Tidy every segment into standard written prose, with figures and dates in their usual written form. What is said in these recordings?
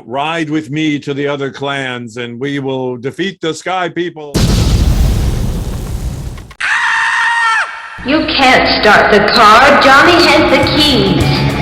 ride with me to the other clans and we will defeat the sky people. You can't start the car. Johnny has the keys.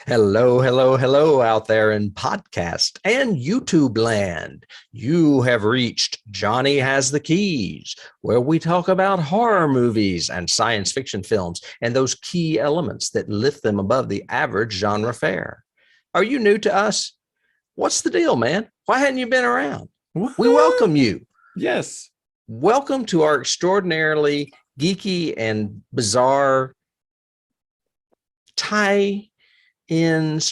Hello, hello, hello out there in podcast and YouTube land. You have reached Johnny Has the Keys, where we talk about horror movies and science fiction films and those key elements that lift them above the average genre fare. Are you new to us? What's the deal, man? Why hadn't you been around? What? We welcome you. Yes. Welcome to our extraordinarily geeky and bizarre tie-ins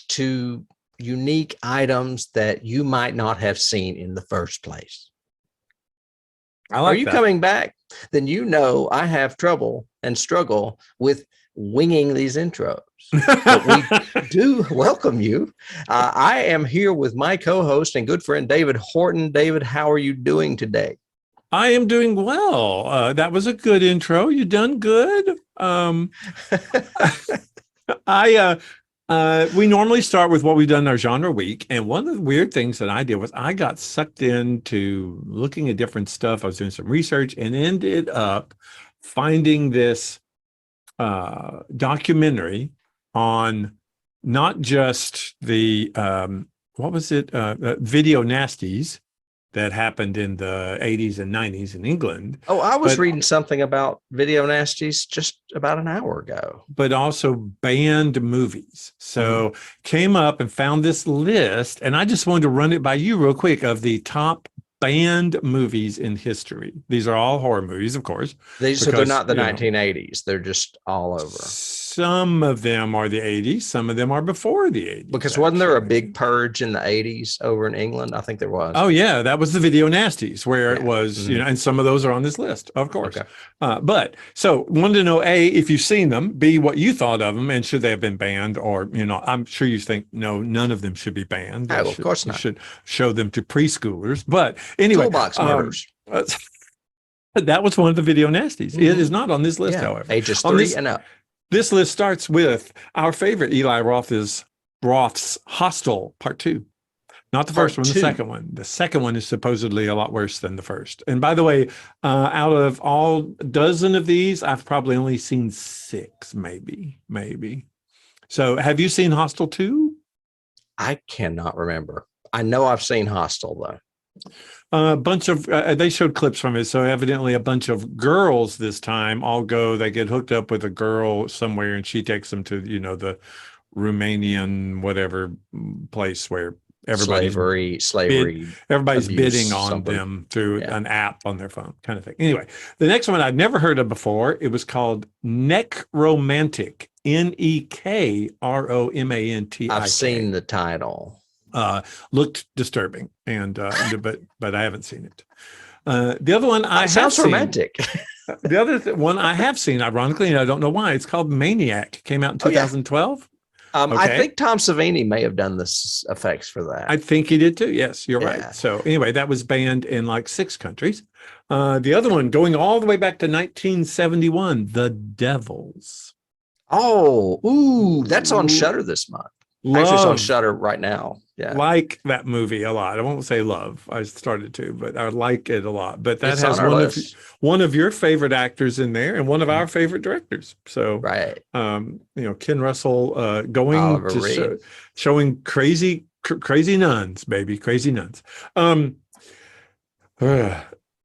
to unique items that you might not have seen in the first place. Are you coming back? Then you know I have trouble and struggle with winging these intros. But we do welcome you. I am here with my co-host and good friend, David Horton. David, how are you doing today? I am doing well. That was a good intro. You done good. We normally start with what we've done in our genre week. And one of the weird things that I did was I got sucked into looking at different stuff. I was doing some research and ended up finding this documentary on not just the, video Nasties that happened in the 80s and 90s in England. Oh, I was reading something about video nasties just about an hour ago. But also banned movies. So came up and found this list, and I just wanted to run it by you real quick of the top banned movies in history. These are all horror movies, of course. So they're not the 1980s. They're just all over. Some of them are the 80s. Some of them are before the 80s. Because wasn't there a big purge in the 80s over in England? I think there was. Oh, yeah. That was the video nasties where it was, and some of those are on this list, of course. Okay. But so wanted to know, A, if you've seen them, B, what you thought of them, and should they have been banned? Or, I'm sure you think, no, none of them should be banned. Oh, of course not. You should show them to preschoolers. But anyway. Toolbox murders. That was one of the video nasties. It is not on this list, however. Ages 3 and up. This list starts with our favorite Eli Roth's Hostel Part 2. Not the first one, the second one. The second one is supposedly a lot worse than the first. And by the way, out of all dozen of these, I've probably only seen 6, maybe. So have you seen Hostel 2? I cannot remember. I know I've seen Hostel, though. A bunch of they showed clips from it, so evidently a bunch of girls this time they get hooked up with a girl somewhere, and she takes them to the Romanian whatever place where everybody's bidding on them through an app on their phone, kind of thing. Anyway, the next one I'd never heard of before. It was called Necromantic, Nekromantik. I've seen the title. Looked disturbing, and but I haven't seen it. The other one sounds romantic. The other one I have seen, ironically, and I don't know why, it's called Maniac. Came out in 2012. I think Tom Savini may have done the effects for that. I think he did too. Yes, you're right. So anyway, that was banned in like 6 countries. The other one, going all the way back to 1971, The Devils. Oh, ooh, that's on Shudder this month. Actually, it's on Shudder right now. Yeah, like that movie a lot. I won't say love. I started to, but I like it a lot. But that has one of your favorite actors in there, and one of our favorite directors. So, right, Ken Russell showing crazy nuns, baby, crazy nuns.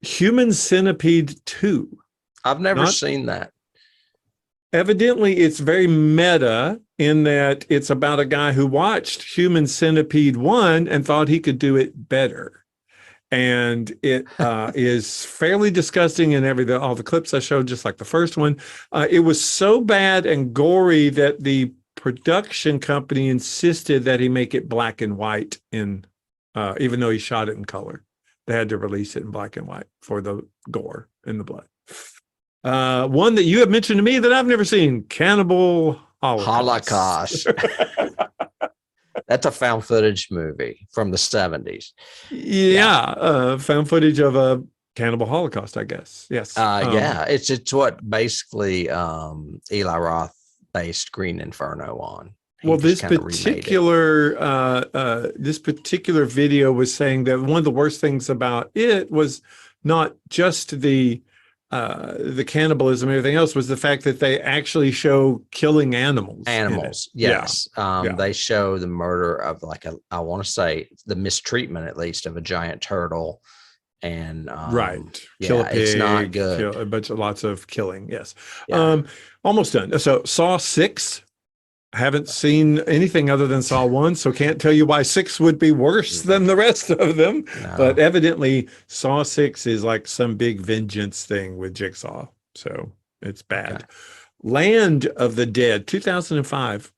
Human Centipede 2. I've never seen that. Evidently, it's very meta in that it's about a guy who watched Human Centipede 1 and thought he could do it better. And it is fairly disgusting in all the clips I showed, just like the first one. It was so bad and gory that the production company insisted that he make it black and white even though he shot it in color. They had to release it in black and white for the gore and the blood. One that you have mentioned to me that I've never seen, Cannibal Holocaust. That's a found footage movie from the 70s. Yeah, found footage of a cannibal Holocaust, I guess. Yes. Yeah, it's what basically Eli Roth based Green Inferno on. Well, this particular video was saying that one of the worst things about it was not just the cannibalism and everything else, was the fact that they actually show killing animals. Yes. Yeah. They show the murder of I want to say the mistreatment at least of a giant turtle. And kill a pig, it's not good. Lots of killing. Yes. Almost done. So Saw 6. I haven't seen anything other than Saw 1, so can't tell you why 6 would be worse than the rest of them. No. But evidently Saw 6 is like some big vengeance thing with Jigsaw. So it's bad. Okay. Land of the Dead, 2005.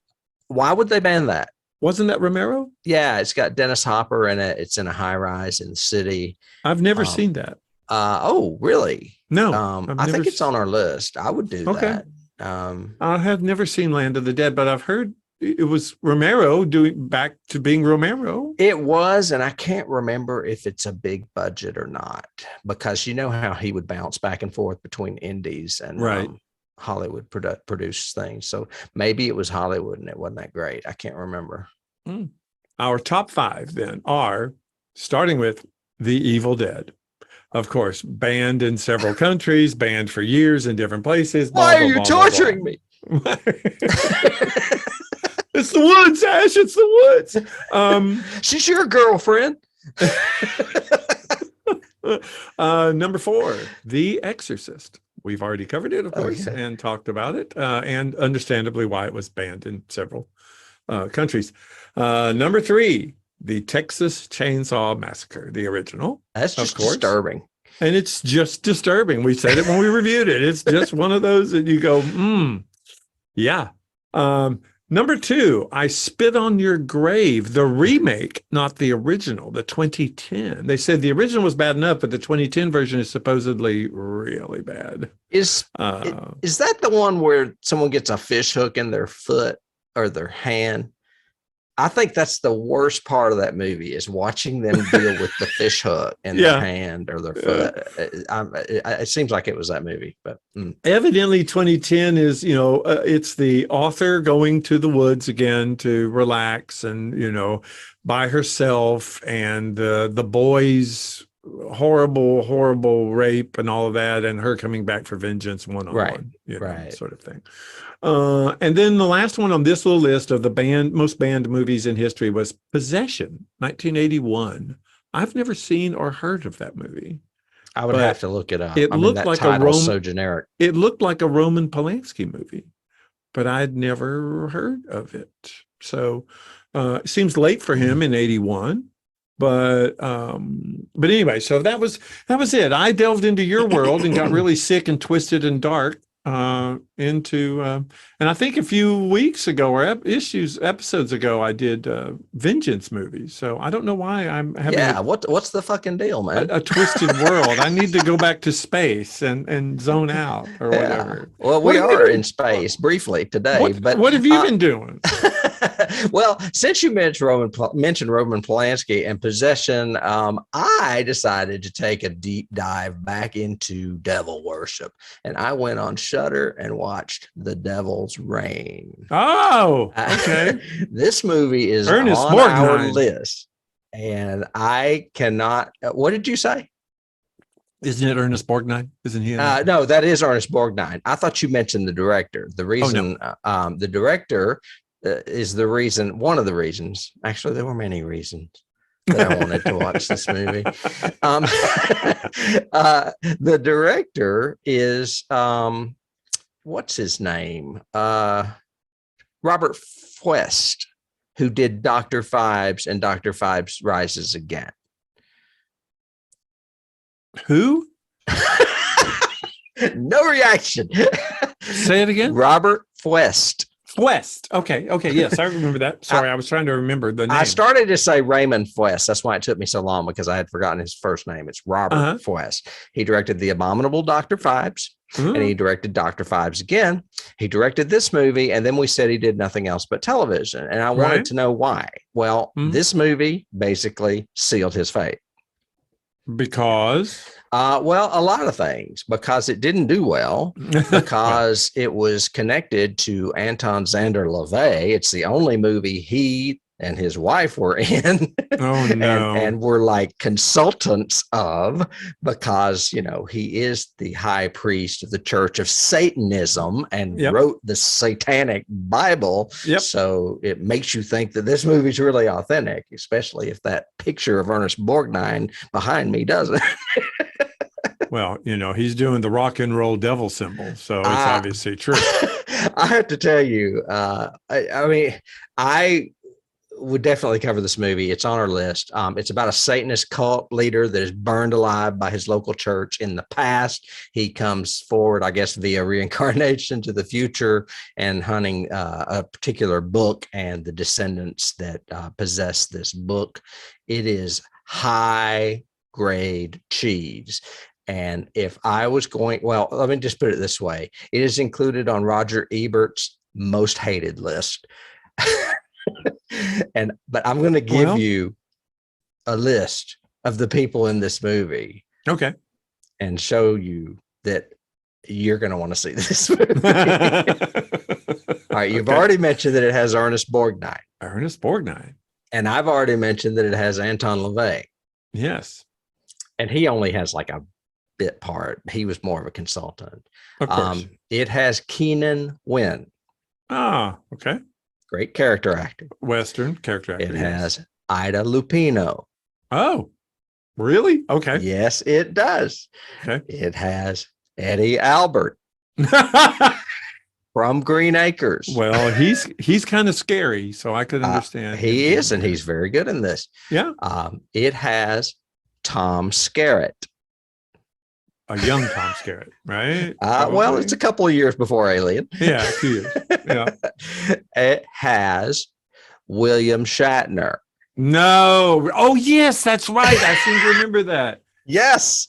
Why would they ban that? Wasn't that Romero? Yeah, it's got Dennis Hopper in it. It's in a high rise in the city. I've never seen that. Oh, really? No. I think it's on our list. I would do that. I have never seen Land of the Dead, but I've heard it was Romero back to being Romero. It was, and I can't remember if it's a big budget or not, because you know how he would bounce back and forth between indies and Hollywood produce things. So maybe it was Hollywood and it wasn't that great. I can't remember. Our top 5 then are, starting with The Evil Dead. Of course, banned in several countries, banned for years in different places. Why are you torturing me? It's the woods, Ash. It's the woods. She's your girlfriend. Number 4, The Exorcist. We've already covered it, of course, and talked about it, and understandably why it was banned in several countries. Number 3, The Texas Chainsaw Massacre, the original. That's just disturbing. And it's just disturbing. We said it when we reviewed it. It's just one of those that you go, yeah. Number 2, I Spit on Your Grave, the remake, not the original, the 2010. They said the original was bad enough, but the 2010 version is supposedly really bad. Is that the one where someone gets a fish hook in their foot or their hand? I think that's the worst part of that movie, is watching them deal with the fish hook in their hand or their foot. It seems like it was that movie, but evidently 2010 is, it's the author going to the woods again to relax and, by herself, and the boys' horrible rape and all of that, and her coming back for vengeance one-on-one, sort of thing. And then the last one on this little list of the most banned movies in history was Possession, 1981. I've never seen or heard of that movie. I would have to look it up. It looked like so generic. It looked like a Roman Polanski movie, but I'd never heard of it. So it seems late for him in 81. But anyway, so that was it. I delved into your world and got really sick and twisted and dark and I think a few weeks ago or episodes ago, I did vengeance movies. So I don't know why I'm having what's the fucking deal, man? A twisted world. I need to go back to space and zone out or whatever. Well, we are in space briefly today. But what have you been doing? Well, since you mentioned Roman Polanski and Possession, I decided to take a deep dive back into devil worship, and I went on Shudder and watched The Devil's Reign. Oh, okay. This movie is Ernest on Borgnine. Our list, and I cannot. What did you say? Isn't it Ernest Borgnine? Isn't he? No, that is Ernest Borgnine. I thought you mentioned the director. The reason the director is the reason, one of the reasons, actually, there were many reasons that I wanted to watch this movie. The director is, what's his name? Robert Fuest, who did Dr. Phibes and Dr. Phibes Rises Again. Who? No reaction. Say it again. Robert Fuest. West. Okay. Yes, I remember that. Sorry, I was trying to remember the name. I started to say Raymond Fuest. That's why it took me so long, because I had forgotten his first name. It's Robert Fuest. He directed The Abominable Dr. Phibes. and he directed Dr. Fives again. He directed this movie, and then we said he did nothing else but television. And I wanted to know why. Well, this movie basically sealed his fate. Because? Well, a lot of things. Because it didn't do well, because it was connected to Anton Szandor LaVey. It's the only movie he and his wife were in. Oh, no. and were like consultants of, because, you know, he is the high priest of the Church of Satanism and wrote the Satanic Bible. So it makes you think that this movie's really authentic, especially if that picture of Ernest Borgnine behind me doesn't. Well, you know, he's doing the rock and roll devil symbol, so it's obviously true. I have to tell you, I mean, I would definitely cover this movie. It's on our list. It's about a Satanist cult leader that is burned alive by his local church in the past. He comes forward, I guess, via reincarnation to the future and hunting a particular book and the descendants that possess this book. It is high grade cheese. And if I was going, well, let me just put it this way. It is included on Roger Ebert's most hated list. But I'm going to give you a list of the people in this movie. Okay. And show you that you're going to want to see this movie. All right. You've already mentioned that it has Ernest Borgnine. Ernest Borgnine. And I've already mentioned that it has Anton LaVey. Yes. And he only has like a bit part. He was more of a consultant. Of course. It has Keenan Wynn. Ah, okay. Great character actor. Western character actor. It has Ida Lupino. Oh, really? Okay. Yes, it does. Okay. It has Eddie Albert from Green Acres. Well, he's kind of scary, so I could understand. He is, and he's very good in this. Yeah. It has Tom Skerritt. A young Tom Skerritt, right? Well, it's a couple of years before Alien. Yeah, 2 years. Yeah. It has William Shatner. No. Oh, yes, that's right. I seem to remember that. Yes.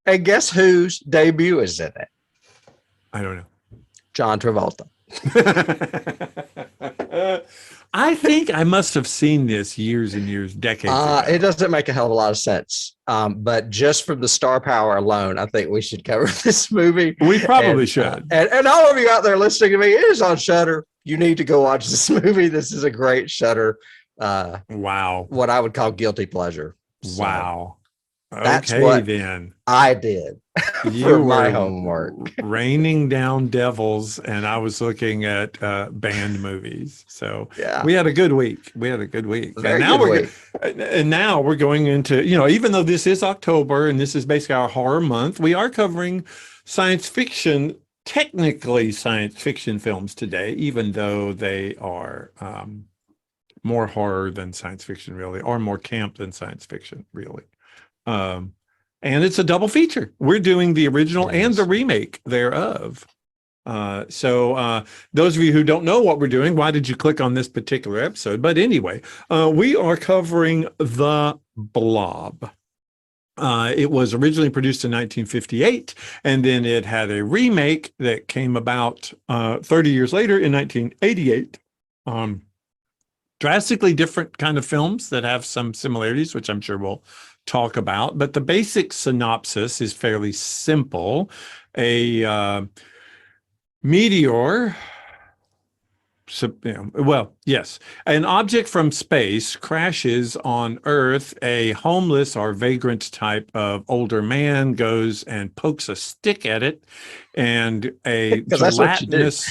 And guess whose debut is in it? I don't know. John Travolta. I think I must have seen this years and years, decades ago. It doesn't make a hell of a lot of sense. But just from the star power alone, I think we should cover this movie. We probably should. And all of you out there listening to me, it is on Shudder. You need to go watch this movie. This is a great Shudder. Wow. What I would call guilty pleasure. So wow. That's okay, what then. I did for my homework. Raining down devils, and I was looking at band movies. So yeah, we had a good week. And now we're going into, you know, even though this is October and this is basically our horror month, we are covering science fiction, technically science fiction films today, even though they are more horror than science fiction, really, or more camp than science fiction, really. And it's a double feature. We're doing the original and the remake thereof. So those of you who don't know what we're doing, why did you click on this particular episode? But anyway, we are covering The Blob. It was originally produced in 1958, and then it had a remake that came about 30 years later in 1988. Drastically different kind of films that have some similarities, which I'm sure we'll talk about. But the basic synopsis is fairly simple. A meteor, an object from space crashes on Earth. A homeless or vagrant type of older man goes and pokes a stick at it, and a gelatinous,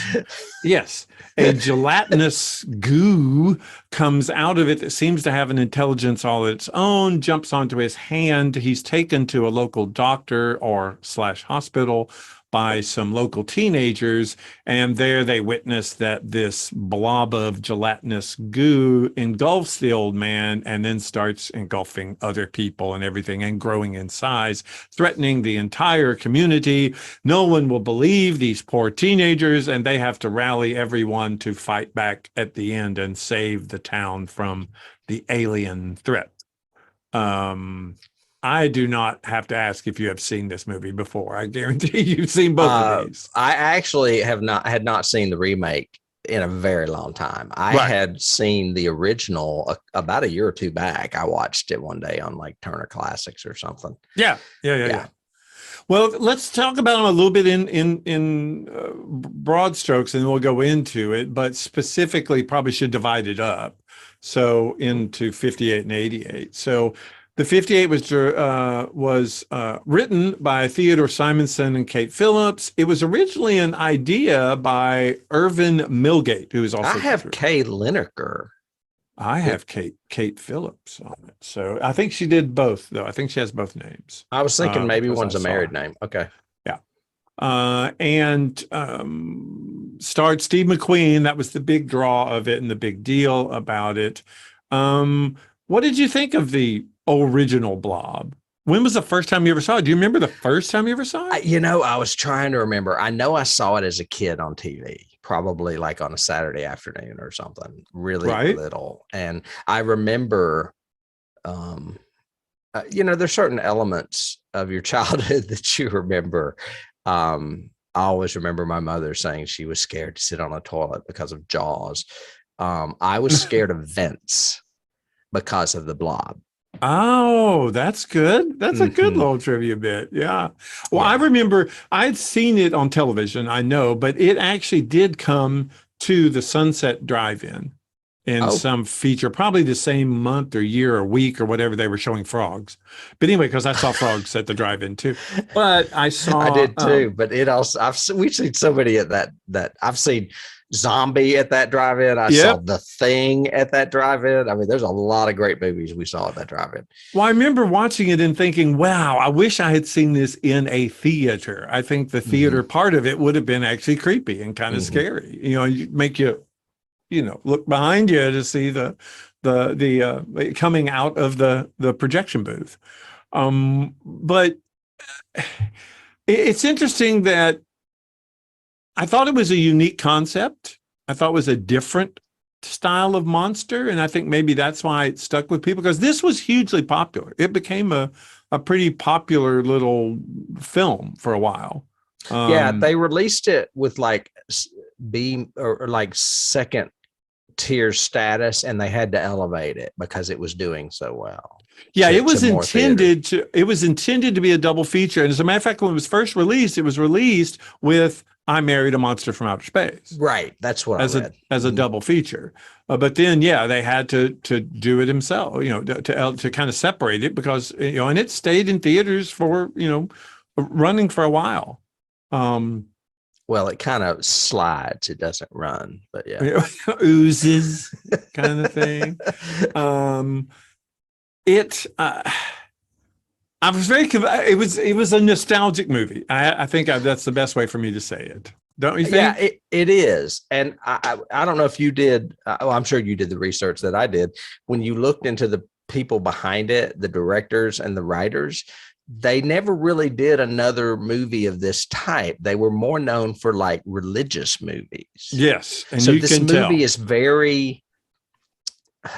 a gelatinous goo comes out of it that seems to have an intelligence all its own, jumps onto his hand. He's taken to a local doctor or / hospital by some local teenagers, and there they witness that this blob of gelatinous goo engulfs the old man and then starts engulfing other people and everything and growing in size, threatening the entire community. No one will believe these poor teenagers, and they have to rally everyone to fight back at the end and save the town from the alien threat. I do not have to ask if you have seen this movie before. I guarantee you've seen both of these. I actually had not seen the remake in a very long time. I had seen the original about a year or two back. I watched it one day on like Turner Classics or something. Yeah. Well, let's talk about them a little bit in broad strokes, and we'll go into it. But specifically, probably should divide it up so into 58 and 88. So the 58 was written by Theodore Simonson and Kate Phillips. It was originally an idea by Irvin Milgate, who is also. I have Kay Lineker. I have Kate Phillips on it. So I think she did both, though. I think she has both names. I was thinking maybe one's a married name. Okay. Yeah. And starred Steve McQueen. That was the big draw of it and the big deal about it. What did you think of the original Blob? When was the first time you ever saw it? Do you remember the first time you ever saw it? I was trying to remember. I know I saw it as a kid on TV, probably like on a Saturday afternoon or something, really little. And I remember, there's certain elements of your childhood that you remember. I always remember my mother saying she was scared to sit on a toilet because of Jaws. I was scared of vents because of the Blob. Oh, that's good. That's a good little trivia bit. Yeah. Well, I remember I'd seen it on television, I know, but it actually did come to the Sunset Drive-In in some feature, probably the same month or year or week or whatever they were showing frogs. But anyway, because I saw frogs at the drive-in too. But I did too. But it also, we've seen somebody at that I've seen Zombie at that drive-in. I saw The Thing at that drive-in. I mean, there's a lot of great movies we saw at that drive-in. Well, I remember watching it and thinking, wow, I wish I had seen this in a theater. I think the theater part of it would have been actually creepy and kind of scary. Make you, look behind you to see the coming out of the projection booth. But it's interesting that I thought it was a unique concept. I thought it was a different style of monster. And I think maybe that's why it stuck with people, because this was hugely popular. It became a pretty popular little film for a while. They released it with like B or like second tier status, and they had to elevate it because it was doing so well. Yeah, it was intended to be a double feature. And as a matter of fact, when it was first released, it was released with I Married a Monster from Outer Space. Right. That's what I read. As a double feature. But then, they had to do it himself, to kind of separate it because, and it stayed in theaters for, running for a while. Well, it kind of slides. It doesn't run, but oozes kind of thing. I was very. It was a nostalgic movie. I think that's the best way for me to say it. Don't you think? Yeah, it is. And I don't know if you did. I'm sure you did the research that I did. When you looked into the people behind it, the directors and the writers, they never really did another movie of this type. They were more known for like religious movies. Yes, and so this movie is very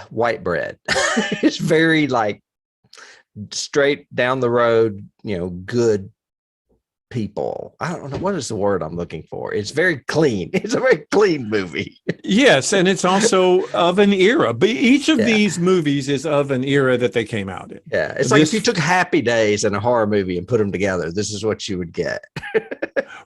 white bread. It's very like straight down the road, good people. I don't know what is the word I'm looking for. It's very clean. It's a very clean movie. Yes, and it's also of an era. But each of these movies is of an era that they came out in. Yeah, it's like if you took Happy Days and a horror movie and put them together, this is what you would get.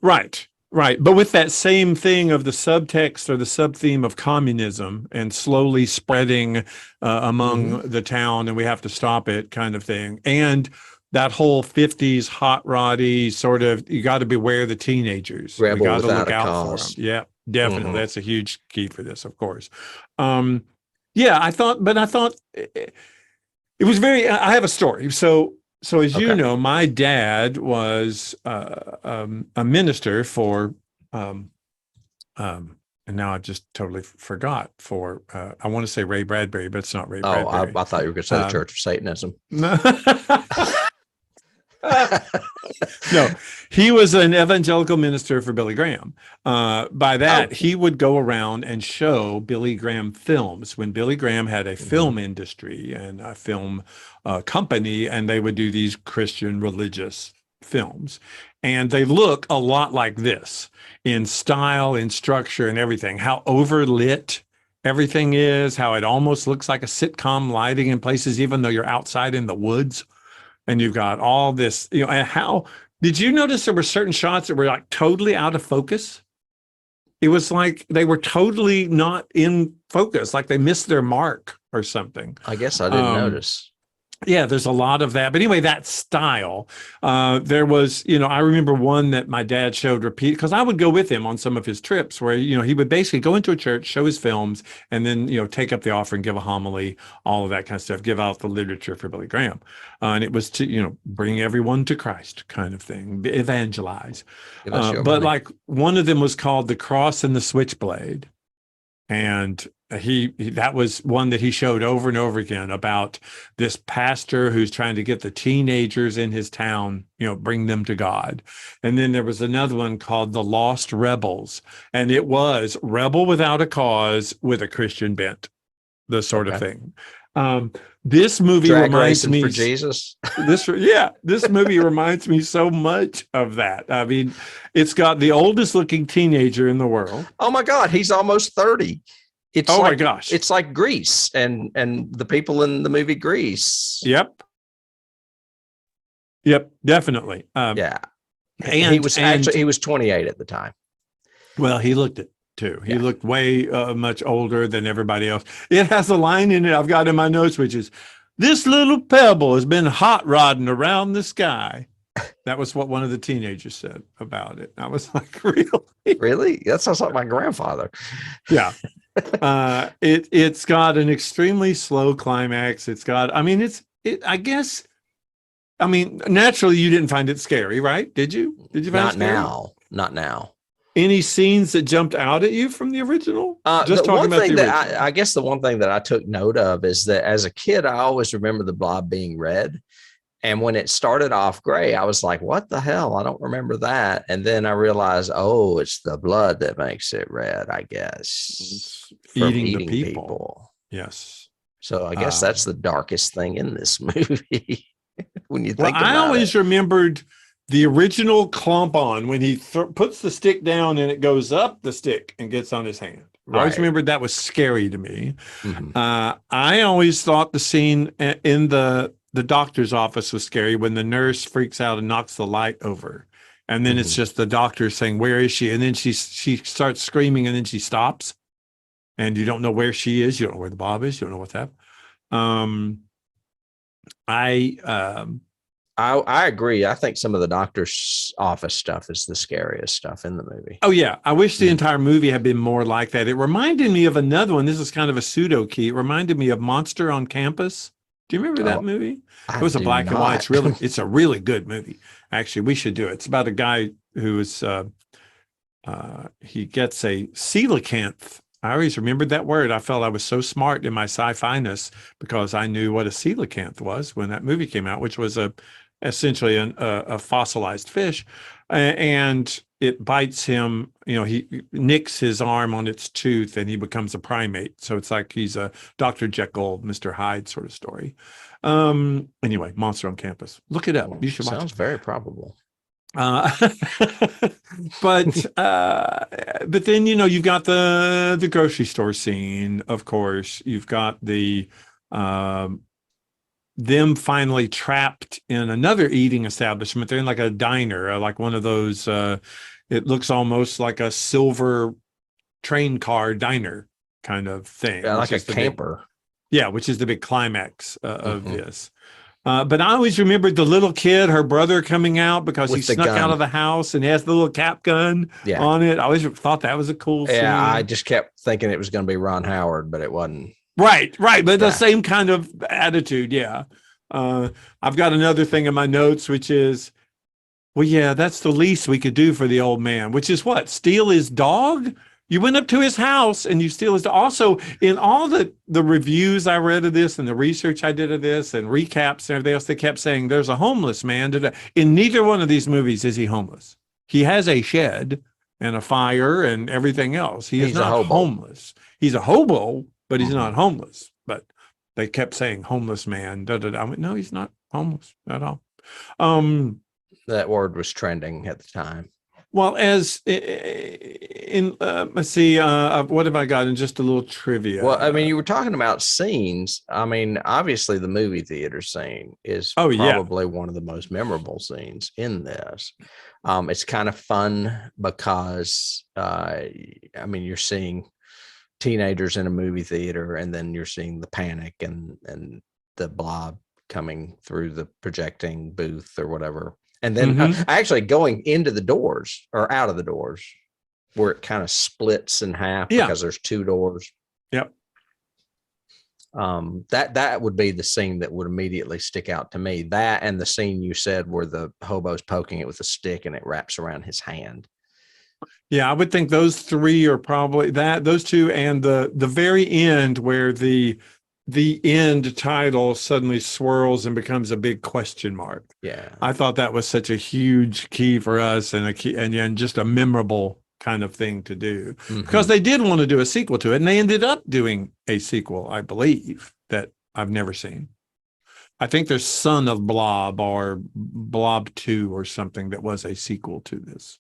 Right. But with that same thing of the subtext or the sub-theme of communism and slowly spreading among the town, and we have to stop it kind of thing. And that whole 50s hot roddy sort of, you got to beware the teenagers. Rebel we got to without look a out cause. for them. Yeah, definitely. That's a huge key for this, of course. I thought it was very, I have a story. So as you know, my dad was a minister for, and now I just totally forgot for, I want to say Ray Bradbury, but it's not Ray Bradbury. I thought you were going to say the Church of Satanism. No, he was an evangelical minister for Billy Graham. By that, Oh. he would go around and show Billy Graham films when Billy Graham had a film industry and a film company, and they would do these Christian religious films. And they look a lot like this in style, in structure, and everything. How overlit everything is, how it almost looks like a sitcom lighting in places, even though you're outside in the woods. And you've got all this, and how did you notice there were certain shots that were like totally out of focus? It was like they were totally not in focus, like they missed their mark or something. I guess I didn't notice. Yeah, there's a lot of that. But anyway, that style, there was, I remember one that my dad showed repeat because I would go with him on some of his trips where, he would basically go into a church, show his films, and then, take up the offering, give a homily, all of that kind of stuff, give out the literature for Billy Graham. And it was to, bring everyone to Christ kind of thing, evangelize. But like one of them was called The Cross and the Switchblade. And that was one that he showed over and over again about this pastor who's trying to get the teenagers in his town, bring them to God. And then there was another one called The Lost Rebels, and it was rebel without a cause with a Christian bent, the sort of thing. This movie reminds me for Jesus. This movie reminds me so much of that. I mean, it's got the oldest looking teenager in the world. Oh my God, he's almost 30. It's my gosh. It's like Grease and the people in the movie Grease. Yep, definitely. Yeah. And he was 28 at the time. Well, he looked it too. He looked way much older than everybody else. It has a line in it I've got in my notes, which is, "This little pebble has been hot rodding around the sky." That was what one of the teenagers said about it. I was like, really? Really? That sounds like my grandfather. Yeah. It's got an extremely slow climax. It's got, naturally you didn't find it scary, right? Did you? Did you find it scary? Not now. Any scenes that jumped out at you from the original? Just talking about the original. I guess the one thing that I took note of is that as a kid, I always remember the Blob being red. And when it started off gray, I was like, what the hell? I don't remember that. And then I realized, oh, it's the blood that makes it red, I guess. Eating the people. Yes. So I guess that's the darkest thing in this movie. When you think about it. I always remembered the original clump on when he puts the stick down and it goes up the stick and gets on his hand. I always remembered that was scary to me. Mm-hmm. I always thought the scene in the doctor's office was scary when the nurse freaks out and knocks the light over. And then it's just the doctor saying, "Where is she?" And then she starts screaming and then she stops. And you don't know where she is. You don't know where the Bob is. You don't know what's happened. I agree. I think some of the doctor's office stuff is the scariest stuff in the movie. Oh, yeah. I wish the entire movie had been more like that. It reminded me of another one. This is kind of a pseudo key. It reminded me of Monster on Campus. Do you remember that movie? It was a black and white. It's a really good movie. Actually, we should do it. It's about a guy who is he gets a coelacanth. I always remembered that word. I felt I was so smart in my sci-fi-ness because I knew what a coelacanth was when that movie came out, which was essentially a fossilized fish, and it bites him. He nicks his arm on its tooth, and he becomes a primate. So it's like he's a Dr. Jekyll, Mr. Hyde sort of story. Anyway, Monster on Campus. Look it up. You should watch it. Sounds very probable. But then you've got the grocery store scene. Of course, you've got the them finally trapped in another eating establishment. They're in like a diner, like one of those. It looks almost like a silver train car diner kind of thing. Yeah, like a camper. Which is the big climax of this. But I always remembered the little kid, her brother, coming out because he snuck out of the house and he has the little cap gun on it. I always thought that was a cool scene. Yeah, I just kept thinking it was going to be Ron Howard, but it wasn't. Right. But the same kind of attitude. Yeah. I've got another thing in my notes, which is, well, yeah, that's the least we could do for the old man, which is what? Steal his dog? You went up to his house and you steal his. Also, in all the reviews I read of this and the research I did of this and recaps and everything else, they kept saying there's a homeless man. In neither one of these movies is he homeless. He has a shed and a fire and everything else. He's not homeless. He's a hobo, but he's not homeless. But they kept saying homeless man. I went, no, he's not homeless at all. That word was trending at the time. Well, as in, let's see, what have I got in just a little trivia? Well, I mean, you were talking about scenes. I mean, obviously, the movie theater scene is probably one of the most memorable scenes in this. It's kind of fun because, I mean, you're seeing teenagers in a movie theater, and then you're seeing the panic and the blob coming through the projecting booth or whatever. And then actually going into the doors or out of the doors where it kind of splits in half because there's two doors. Yep. That would be the scene that would immediately stick out to me. That and the scene you said where the hobo's poking it with a stick and it wraps around his hand. Yeah, I would think those three are probably those two, and the very end where the end title suddenly swirls and becomes a big question mark. Yeah. I thought that was such a huge key for us and just a memorable kind of thing to do, because they did want to do a sequel to it, and they ended up doing a sequel, I believe, that I've never seen. I think there's Son of Blob or Blob 2 or something that was a sequel to this.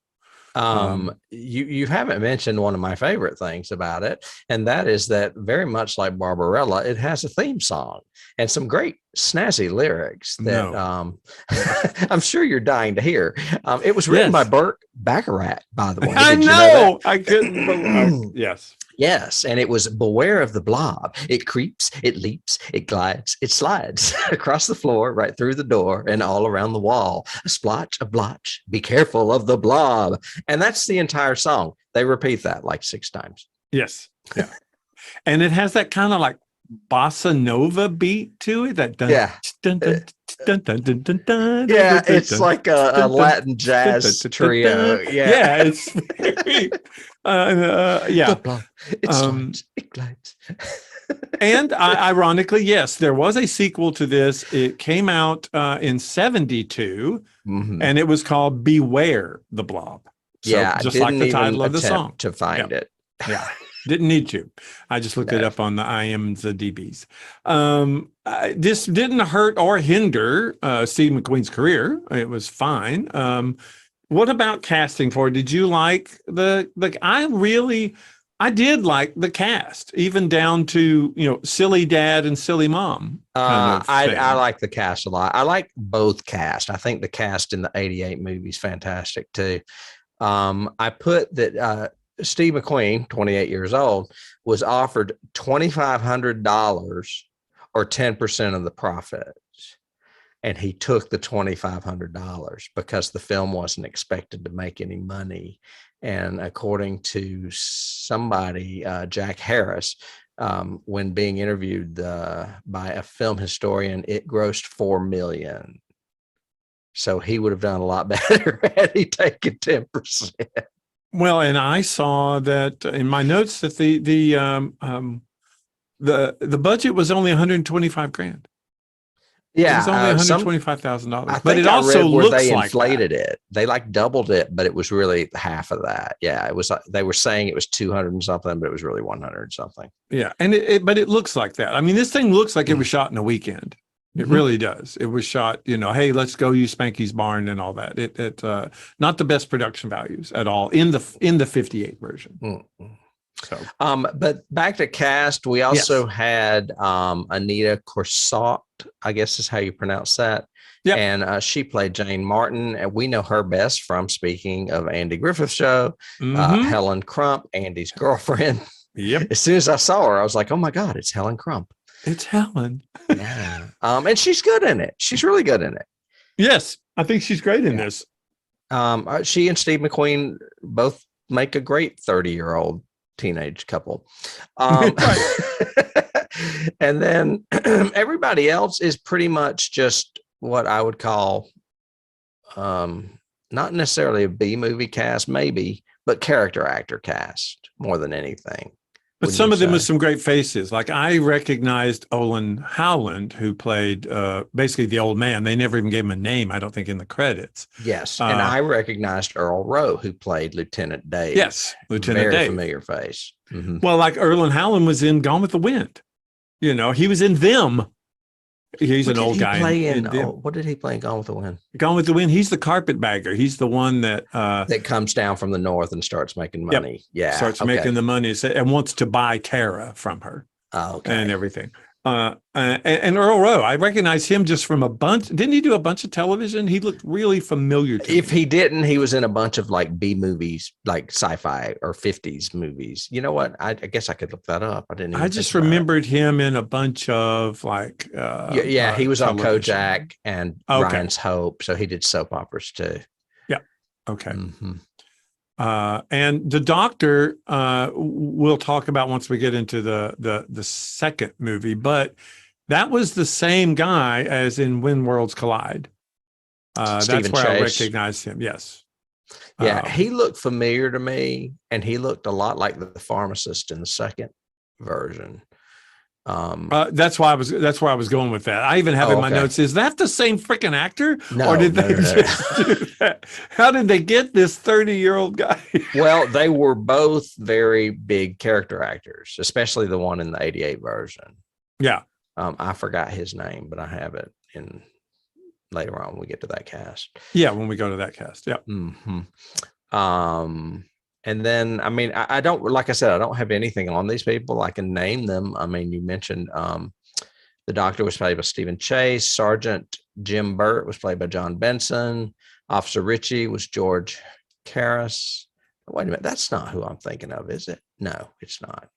You haven't mentioned one of my favorite things about it, and that is that very much like Barbarella, it has a theme song and some great snazzy lyrics that I'm sure you're dying to hear. It was written by Burt Bacharach, by the way. I know. I couldn't believe. Yes. Yes, and it was beware of the blob. It creeps, it leaps, it glides, it slides across the floor, right through the door, and all around the wall. A splotch, a blotch, be careful of the blob. And that's the entire song. They repeat that like 6 times. Yes. Yeah. And it has that kind of like bossa nova beat to it. That dun, dun, dun, dun, dun, dun, dun, dun, yeah, dun, it's dun, like a Latin jazz trio. Yeah, it's very, yeah. The blob, it slides, it glides. And ironically, yes, there was a sequel to this. It came out in 1972, and it was called Beware the Blob. So just like the title of the song. To find it. Yeah. Didn't need to. I just looked it up on the IMDb's. This didn't hurt or hinder Steve McQueen's career. It was fine. What about casting for it? Did you like I did like the cast, even down to, silly dad and silly mom. I like the cast a lot. I like both cast. I think the cast in the 88 movie is fantastic too. I put that Steve McQueen, 28 years old, was offered $2,500 or 10% of the profits. And he took the $2,500 because the film wasn't expected to make any money. And according to somebody, Jack Harris, when being interviewed by a film historian, it grossed $4 million. So he would have done a lot better had he taken 10%. Well, and I saw that in my notes that the budget was only $125,000. Yeah, it was only $125,000. But it also looks they like inflated that. it. They like doubled it, but it was really half of that. Yeah, it was. They were saying it was 200 and something, but it was really 100 something. Yeah, and but it looks like that. I mean, this thing looks like it was shot in a weekend. It really does. It was shot, hey, let's go use Spanky's barn and all that. It not the best production values at all in the 58 version. So, but back to cast, we also had Aneta Corsaut, I guess is how you pronounce that. Yeah, and she played Jane Martin, and we know her best from, speaking of Andy Griffith's show, Helen Crump, Andy's girlfriend. Yep. As soon as I saw her, I was like, oh my God, it's Helen Crump. It's Helen. Yeah. And she's good in it. She's really good in it. Yes, I think she's great in this. She and Steve McQueen both make a great 30-year-old teenage couple. And then everybody else is pretty much just what I would call not necessarily a B movie cast, maybe, but character actor cast. more than anything. But some of them with some great faces. Like I recognized Olin Howland, who played basically the old man. They never even gave him a name, I don't think, in the credits. Yes. And I recognized Earl Rowe, who played Lieutenant Dave. Yes, Lieutenant Dave. Very familiar face. Mm-hmm. Well, like Erlen Howland was in Gone with the Wind. You know, he was in Them. He's an old guy. What did he play in Gone with the Wind? Gone with the Wind. He's the carpetbagger. He's the one that comes down from the north and starts making money. Yep. Yeah, starts making the money and wants to buy Tara from her. Oh, okay. And everything. And Earl Rowe, I recognize him just from a bunch. Didn't he do a bunch of television? He looked really familiar to me. If he didn't, he was in a bunch of like B movies, like sci-fi or 50s movies. You know what? I guess I could look that up. I just remembered him in a bunch of like he was on Kojak and Ryan's Hope, so he did soap operas too. Yeah. Okay. Mm-hmm. And the doctor we'll talk about once we get into the second movie, but that was the same guy as in When Worlds Collide. That's where Chase. I recognized him. Yes. Yeah, he looked familiar to me, and he looked a lot like the pharmacist in the second version. That's where I was going with that. I even have in my notes, is that the same freaking actor? No, or did they just do that? How did they get this 30-year-old guy? Well, they were both very big character actors, especially the one in the 88 version. Yeah. I forgot his name, but I have it in later on when we get to that cast. Yeah, when we go to that cast. Yeah. Mm-hmm. And then, I mean, I don't, like I said, I don't have anything on these people. I can name them. I mean, you mentioned the doctor was played by Stephen Chase. Sergeant Jim Burt was played by John Benson. Officer Ritchie was George Karras. Wait a minute, that's not who I'm thinking of, is it? No, it's not.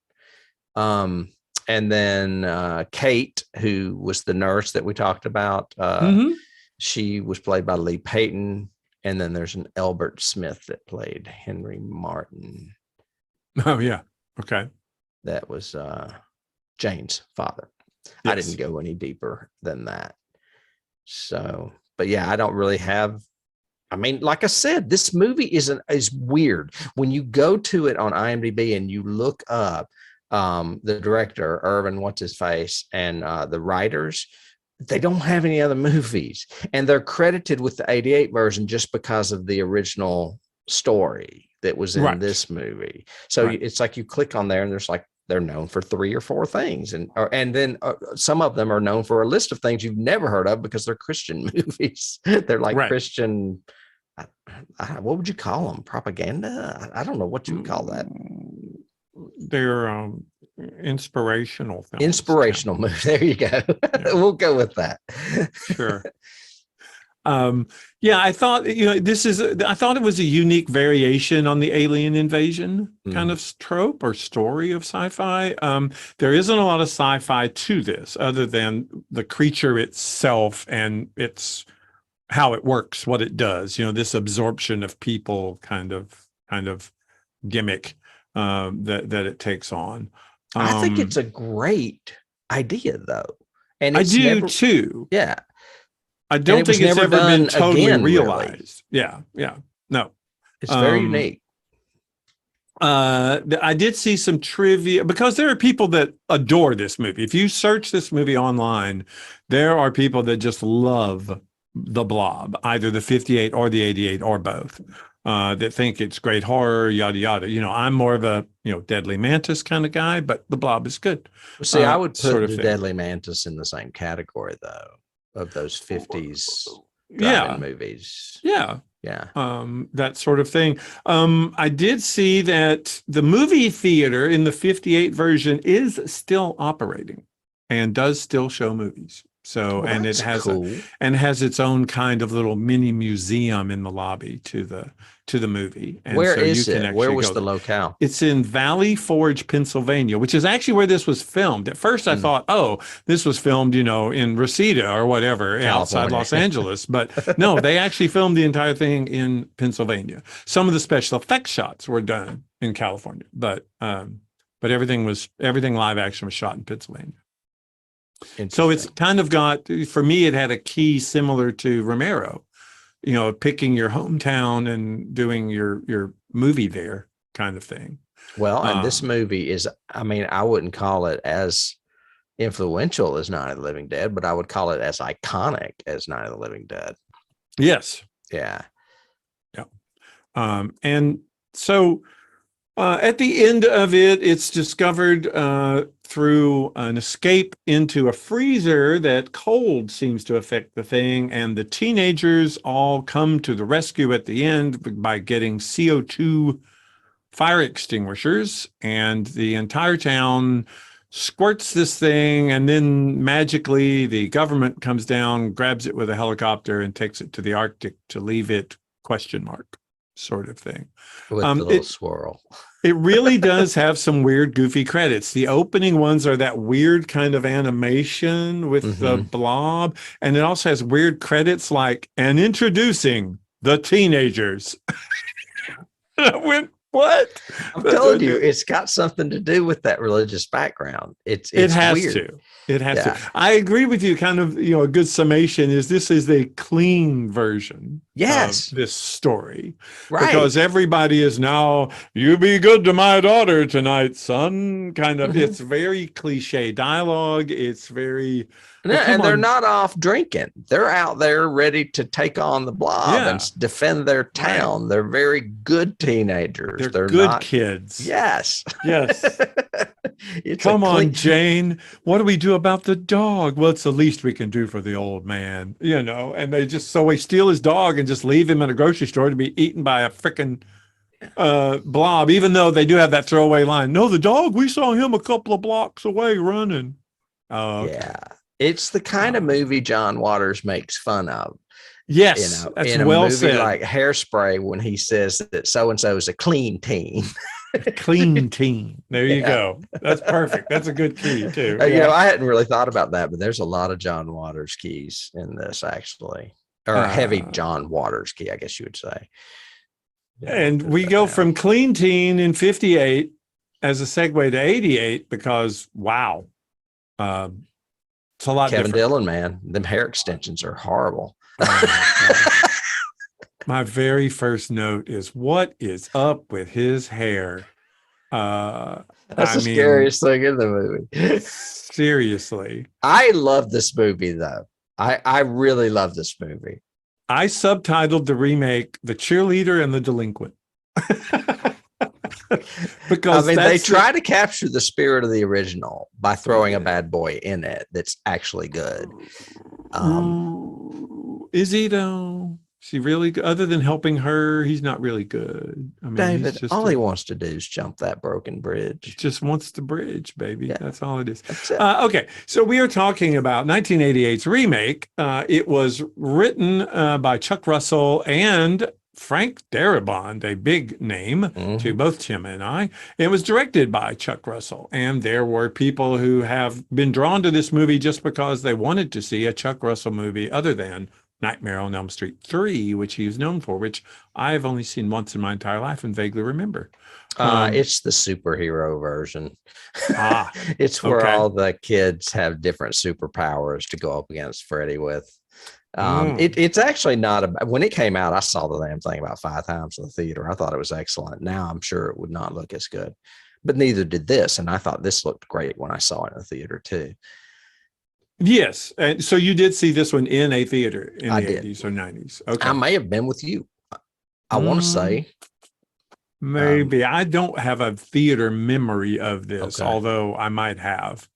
And then Kate, who was the nurse that we talked about, she was played by Lee Payton. And then there's an Elbert Smith that played Henry Martin. Oh, yeah. Okay. That was Jane's father. Yes. I didn't go any deeper than that. So, but yeah, I don't really have. I mean, like I said, this movie is weird. When you go to it on IMDb and you look up the director, Irvin, what's his face, and the writers, they don't have any other movies, and they're credited with the 88 version just because of the original story that was in this movie. So it's like you click on there and there's like, they're known for 3 or 4 things. And then some of them are known for a list of things you've never heard of because they're Christian movies. They're like Christian, what would you call them? Propaganda? I don't know what you would call that. They're inspirational films. Inspirational movies. There you go. Yeah. We'll go with that. Sure. Yeah, I thought, I thought it was a unique variation on the alien invasion kind of trope or story of sci-fi. There isn't a lot of sci-fi to this other than the creature itself and its how it works, what it does, this absorption of people kind of gimmick that it takes on. I think it's a great idea, though. And I do too. Yeah. I don't think it's ever been totally realized. Really. Yeah. No. It's very unique. I did see some trivia because there are people that adore this movie. If you search this movie online, there are people that just love the Blob, either the 58 or the 88 or both. That think it's great horror, yada, yada. I'm more of a, Deadly Mantis kind of guy, but the Blob is good. See, I would put the Deadly Mantis in the same category, though, of those 50s movies. Yeah. Yeah. That sort of thing. I did see that the movie theater in the 58 version is still operating and does still show movies. So, and it has has its own kind of little mini museum in the lobby to the movie. And where is it? Where was the locale? It's in Valley Forge, Pennsylvania, which is actually where this was filmed. At first I thought, this was filmed, in Reseda or whatever, outside Los Angeles. But no, they actually filmed the entire thing in Pennsylvania. Some of the special effects shots were done in California, but everything live action was shot in Pennsylvania. So it's kind of got, for me, it had a key similar to Romero, picking your hometown and doing your movie there kind of thing. Well, and this movie is, I mean, I wouldn't call it as influential as Night of the Living Dead, but I would call it as iconic as Night of the Living Dead. Yes. Yeah. Yeah. And so at the end of it, it's discovered through an escape into a freezer that cold seems to affect the thing. And the teenagers all come to the rescue at the end by getting CO2 fire extinguishers. And the entire town squirts this thing. And then magically the government comes down, grabs it with a helicopter and takes it to the Arctic to leave it ? Sort of thing. With the little swirl. It really does have some weird, goofy credits. The opening ones are that weird kind of animation with the blob. And it also has weird credits like, and introducing the teenagers. I went, what? I'm telling you, it's got something to do with that religious background. It has weird. To. It has to. I agree with you. Kind of, a good summation is this is a clean version of this story. Right. Because everybody is now, you be good to my daughter tonight, son. Kind of, it's very cliche dialogue. It's very... And they're not off drinking. They're out there ready to take on the blob and defend their town. Right. They're very good teenagers. They're good kids. Yes. Yes. Come on, Jane. What do we do about the dog? Well, it's the least we can do for the old man, and they we steal his dog and just leave him in a grocery store to be eaten by a frickin' blob, even though they do have that throwaway line. No, the dog, we saw him a couple of blocks away running. Oh, okay. Yeah. It's the kind of movie John Waters makes fun of. Yes, that's in a well movie said. Like Hairspray, when he says that so-and-so is a clean teen. Clean teen. There you go. That's perfect. That's a good key too. I hadn't really thought about that, but there's a lot of John Waters keys in this, actually, or heavy John Waters key, I guess you would say. And we go from clean teen in 58 as a segue to 88 because wow. It's a lot Kevin different. Dillon, man, them hair extensions are horrible. My very first note is, what is up with his hair? That's the scariest thing in the movie. Seriously. I love this movie, though. I really love this movie. I subtitled the remake The Cheerleader and the Delinquent. Because they try to capture the spirit of the original by throwing a bad boy in it that's actually good. Is he though? Is he really good? Other than helping her, he's not really good. I mean, David, he wants to do is jump that broken bridge. He just wants the bridge, baby. Yeah. That's all it is. Okay, so we are talking about 1988's remake. It was written by Chuck Russell and Frank Darabont, a big name to both Tim and I. It was directed by Chuck Russell. And there were people who have been drawn to this movie just because they wanted to see a Chuck Russell movie other than Nightmare on Elm Street 3, which he was known for, which I've only seen once in my entire life and vaguely remember. It's the superhero version. It's where all the kids have different superpowers to go up against Freddy with. It's actually not when it came out, I saw the damn thing about 5 times in the theater. I thought it was excellent. Now I'm sure it would not look as good, but neither did this. And I thought this looked great when I saw it in the theater too. Yes. And so you did see this one in a theater in the 80s or 90s. Okay. I may have been with you. I want to say. Maybe. I don't have a theater memory of this, although I might have.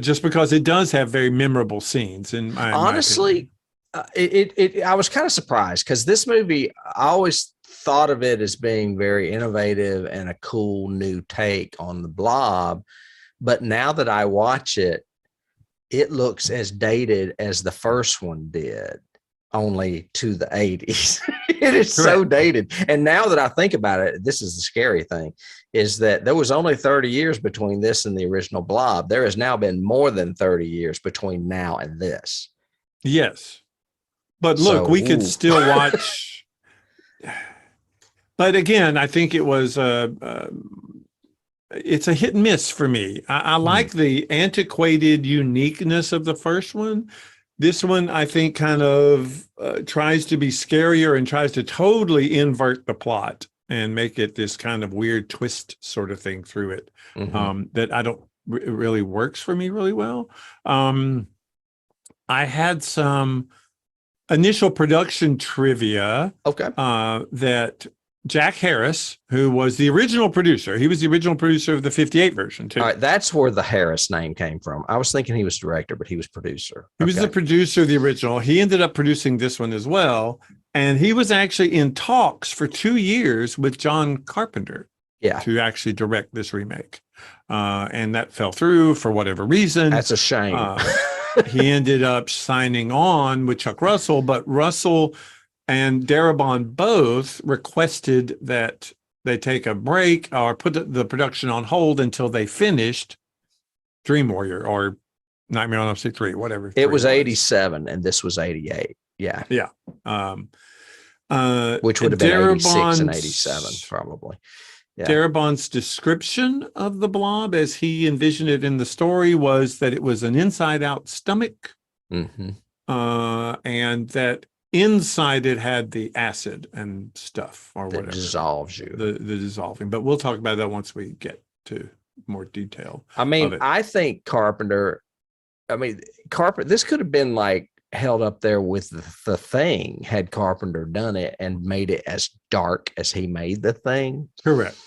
Just because it does have very memorable scenes. Honestly, I was kind of surprised because this movie, I always thought of it as being very innovative and a cool new take on the Blob. But now that I watch it, it looks as dated as the first one did, only to the 80s. It is so dated. And now that I think about it, this is the scary thing, is that there was only 30 years between this and the original Blob. There has now been more than 30 years between now and this. Yes. But look, we could still watch. But again, I think it was it's a hit and miss for me. I like the antiquated uniqueness of the first one. This one, I think, kind of tries to be scarier and tries to totally invert the plot and make it this kind of weird twist sort of thing through it, Mhm. that I don't really works for me really well. I had some initial production trivia Okay. that Jack Harris, who was the original producer, he was the original producer of the 58 version too. All right. That's where the Harris name came from. I was thinking he was director, but he was producer. He was the producer of the original. He ended up producing this one as well. And he was actually in talks for 2 years with John Carpenter to actually direct this remake. And that fell through for whatever reason. That's a shame. He ended up signing on with Chuck Russell, but Russell and Darabont both requested that they take a break or put the production on hold until they finished Dream Warrior or Nightmare on Elm Street 3, whatever. It was 87 and this was 88. Yeah. Yeah. Which would have been 86 and 87 probably. Yeah. Darabont's description of the blob as he envisioned it in the story was that it was an inside-out stomach, and that inside it had the acid and stuff or whatever. Dissolves you. The dissolving. But we'll talk about that once we get to more detail. I mean, I think Carpenter, this could have been like held up there with the Thing had Carpenter done it and made it as dark as he made the Thing. Correct.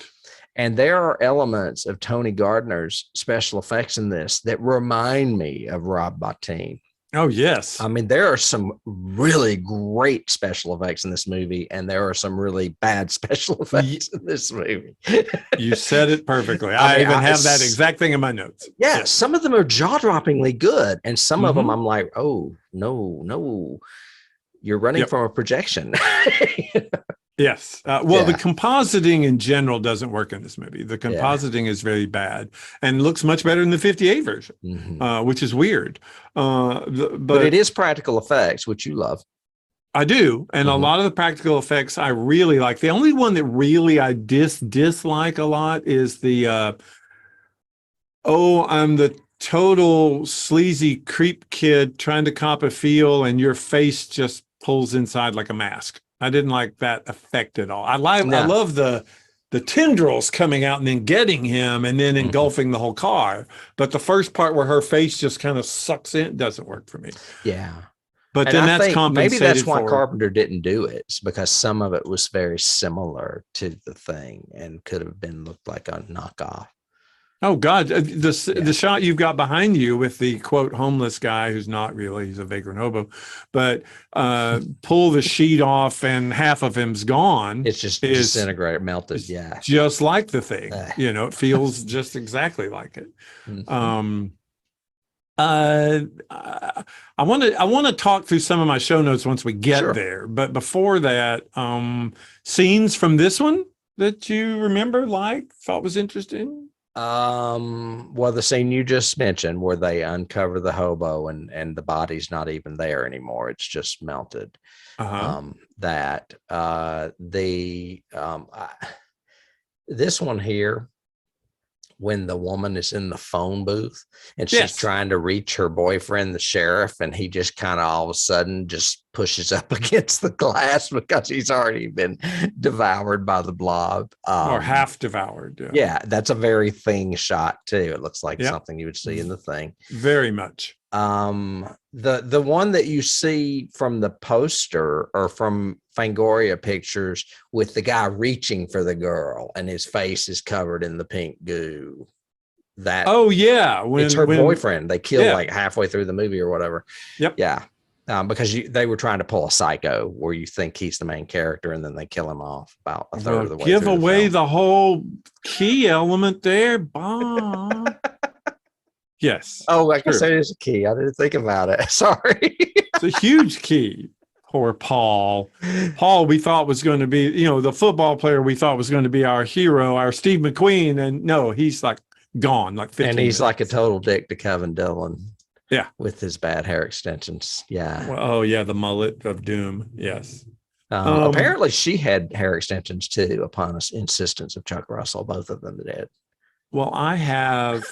And there are elements of Tony Gardner's special effects in this that remind me of Rob Bottin. Oh, yes. I mean, there are some really great special effects in this movie, and there are some really bad special effects in this movie. You said it perfectly. I even have that exact thing in my notes. Yeah, yes. Some of them are jaw-droppingly good, and some of them I'm like, oh, no, you're running from a projection. Yes. The compositing in general doesn't work in this movie. The compositing is very bad and looks much better in the 58 version, which is weird. But it is practical effects, which you love. I do. And a lot of the practical effects I really like. The only one that really I dislike a lot is the, I'm the total sleazy creep kid trying to cop a feel and your face just pulls inside like a mask. I didn't like that effect at all. I love the tendrils coming out and then getting him and then engulfing the whole car. But the first part where her face just kind of sucks in doesn't work for me. Yeah. But then that's compensated. Maybe that's why Carpenter didn't do it. It's because some of it was very similar to the Thing and could have looked like a knockoff. Oh God, the shot you've got behind you with the quote homeless guy who's not really, he's a vagrant hobo, but pull the sheet off and half of him's gone. It's just disintegrated, melted. Yeah, just like the Thing. It feels just exactly like it. I want to talk through some of my show notes once we get there, but before that, scenes from this one that you remember, thought was interesting. The scene you just mentioned where they uncover the hobo and the body's not even there anymore, it's just melted. This one here, when the woman is in the phone booth and she's trying to reach her boyfriend, the sheriff, and he just kind of all of a sudden just pushes up against the glass because he's already been devoured by the blob. Or half devoured. Yeah, that's a very Thing shot too. It looks like something you would see in the Thing. Very much. The one that you see from the poster or from Fangoria pictures with the guy reaching for the girl and his face is covered in the pink goo. It's her boyfriend. They kill like halfway through the movie or whatever. Yep. Yeah. Because they were trying to pull a Psycho where you think he's the main character and then they kill him off about a third of the way. Give away the whole key element there, Bob. Yes. Oh, I guess there's a key. I didn't think about it. Sorry. It's a huge key. Poor Paul. Paul, we thought was going to be, the football player we thought was going to be our hero, our Steve McQueen. And no, he's like gone, like 15 And he's like a total dick to Kevin Dillon. Yeah. With his bad hair extensions. Yeah. Well, the mullet of doom. Yes. Apparently she had hair extensions too, upon insistence of Chuck Russell. Both of them did. Well, I have,